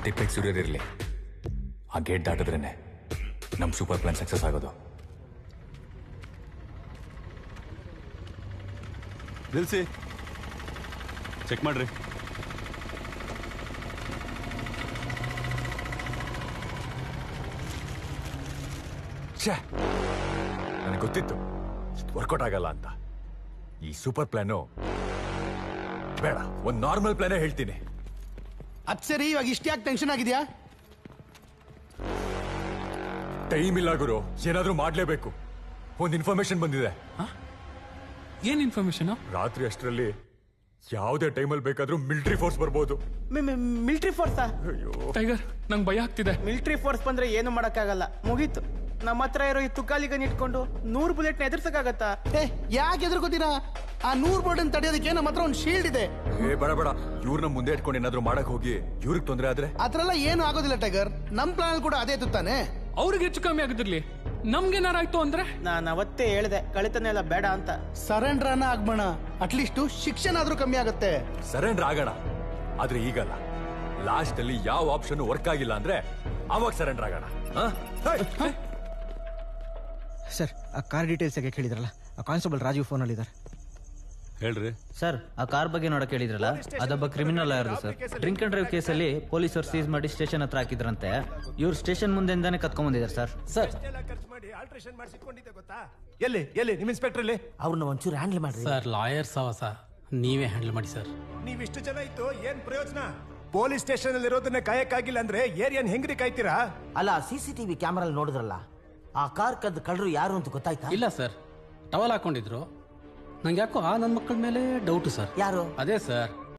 ತಿಪ್ಪೆಗೆ ಸುರಿಯೋದಿರ್ಲಿ, ಆ ಗೇಟ್ ದಾಟಿದ್ರೇನೆ ನಮ್ ಸೂಪರ್ ಪ್ಲಾನ್ ಸಕ್ಸಸ್ ಆಗೋದು. ನಿಲ್ಸಿ, ಚೆಕ್ ಮಾಡ್ರಿ. ನನಗೆ ಗೊತ್ತಿತ್ತು ವರ್ಕೌಟ್ ಆಗಲ್ಲ ಅಂತ. ಈ ಸೂಪರ್ ಪ್ಲಾನು ಬೇಡ, ಒಂದ್ ನಾರ್ಮಲ್ ಪ್ಲಾನೇ ಹೇಳ್ತೀನಿ. ಅದ್ ಸರಿ, ಇವಾಗ ಇಷ್ಟ ಯಾಕೆ ಟೆನ್ಷನ್ ಆಗಿದ್ಯಾ? ಟೈಮ್ ಇಲ್ಲ ಗುರು, ಏನಾದ್ರೂ ಮಾಡ್ಲೇಬೇಕು. ಒಂದ್ ಇನ್ಫಾರ್ಮೇಶನ್ ಬಂದಿದೆ. ಏನ್ ಇನ್ಫಾರ್ಮೇಶನ್? ರಾತ್ರಿ ಅಷ್ಟರಲ್ಲಿ ಯಾವುದೇ ಟೈಮಲ್ಲಿ ಬೇಕಾದ್ರೂ ಮಿಲಿಟರಿ ಫೋರ್ಸ್ ಬರ್ಬೋದು. ಮಿಲಿಟರಿ ಫೋರ್ಸಾ? ಟೈಗರ್, ನಂಗೆ ಭಯ ಆಗ್ತಿದೆ. ಮಿಲಿಟರಿ ಫೋರ್ಸ್ ಬಂದ್ರೆ ಏನು ಮಾಡಕ್ಕಾಗಲ್ಲ, ಮುಗೀತು. ನಮ್ಮ ಹತ್ರ ಇರೋ ಈ ತುಕಾಲಿಗನ್ ಇಟ್ಕೊಂಡು 100 ಬುಲೆಟ್ನ ಎದುರ್ಸಕ್ಕಾಗತ್ತಾ? ಯಾಕೆ ಎದುರ್ಕೋತೀರಾ? ಆ 100 ಬುಲೆಟ್ ತಡೆಯೋದಕ್ಕೆ ನಮ್ಮ ಹತ್ರ ಒಂದು ಶೀಲ್ಡ್ ಇದೆ. ಬೇಡ ಬೇಡ, ಇವ್ರನ್ನ ಮುಂದೆ ಇಟ್ಕೊಂಡು ಏನಾದ್ರೂ ಮಾಡಕ್ ಹೋಗಿ ಇವ್ರಿಗೆ ತೊಂದರೆ ಆದ್ರೆ ಅದ್ರೆಲ್ಲ ಏನು ಆಗೋದಿಲ್ಲ ಟೈಗರ್. ನಮ್ ಪ್ಲಾನ್ ಕೂಡ ಅದೇ ತುತ್ತಾನೆ. ಅವ್ರಿಗೆ ಹೆಚ್ಚು ಕಮ್ಮಿ ಆಗಿದ್ದಿರ್ಲಿ, ನಮ್ಗೇನಾರಾಯ್ತು ಅಂದ್ರೆ? ನಾನು ಅವತ್ತೇ ಹೇಳ್ದೆ ಕಳಿತನ ಎಲ್ಲ ಬೇಡ ಅಂತ. ಸರೆಂಡರ್ ಅನ್ನ ಆಗ್ಬೋಣ, ಅಟ್ಲೀಸ್ಟ್ ಶಿಕ್ಷಣ ಕಮ್ಮಿ ಆಗುತ್ತೆ. ಸರೆಂಡರ್ ಆಗೋಣ, ಆದ್ರೆ ಈಗಲ್ಲ. ಲಾಸ್ಟ್ ಅಲ್ಲಿ ಯಾವ ಆಪ್ಷನ್ ವರ್ಕ್ ಆಗಿಲ್ಲ ಅಂದ್ರೆ ಅವಾಗ ಸರೆಂಡರ್ ಆಗೋಣ. ಸರ್, ಆ ಕಾರ್ ಡೀಟೇಲ್ಸ್ ಯಾಕೆ ಕೇಳಿದ್ರಲ್ಲ, ಆ ಕಾನ್ಸ್ಟೇಬಲ್ ರಾಜೀವ್ ಫೋನಲ್ಲಿ ಇದ್ದಾರೆ. ಹೇಳ್ರಿ ಸರ್. ಆ ಕಾರ್ ಬಗ್ಗೆ ನೋಡಕ್ ಹೇಳಿದ್ರಲ್ಲ, ಅದೊಬ್ಬ ಕ್ರಿಮಿನಲ್ ಲಾಯರ್ದು ಸರ್. ಡ್ರಿಂಕ್ ಅಂಡ್ ಡ್ರೈವ್ ಕೇಸಲ್ಲಿ ಪೊಲೀಸರು ಸೀಸ್ ಮಾಡಿ ಸ್ಟೇಷನ್ ಹತ್ರ ಹಾಕಿದ್ರಂತೆ. ಇವ್ರು ಸ್ಟೇಷನ್ ಮುಂದೆಂದಾನೆ ಕತ್ಕೊಂಡ್ ಬಂದಿದ್ದಾರೆ ಸರ್. ಸರ್, ಎಲ್ಲಿ ಎಲ್ಲಿ ನಿಮ್ ಇನ್ಸ್ಪೆಕ್ಟರ್ ಅಲ್ಲಿ? ಅವ್ರನ್ನ ಒಂಚೂರು ಹ್ಯಾಂಡಲ್ ಮಾಡ್ರಿ ಸರ್. ಲಾಯರ್ ಸವಸ ನೀವೇ ಹ್ಯಾಂಡಲ್ ಮಾಡಿ ಸರ್. ನೀವಿಷ್ಟು ಜನ ಇತ್ತು ಏನ್ ಪ್ರಯೋಜನ? ಪೊಲೀಸ್ ಸ್ಟೇಷನ್ ಅಲ್ಲಿ ಇರೋದನ್ನ ಕಾಯಕ್ಕಾಗಿಲ್ಲ ಅಂದ್ರೆ ಏರಿಯಾನ್ ಹೆಂಗ್ರಿ ಕಾಯ್ತೀರಾ? ಅಲ್ಲ, CCTV ಕ್ಯಾಮರಾ ನೋಡಿದ್ರಲ್ಲ, ಆ ಕಾರ್ ಕದ್ದು ಕಳ್ಳರು ಯಾರು ಅಂತ ಗೊತ್ತಾಯ್ತಾ? ಇಲ್ಲ ಸರ್, ಟವಲ್ ಹಾಕೊಂಡಿದ್ರು. ನಂಗೆ ಯಾಕೋ ಆ ನನ್ನ ಮಕ್ಕಳ ಮೇಲೆ ಡೌಟ್ ಸರ್. ಯಾರು? ಅದೇ ಸರ್,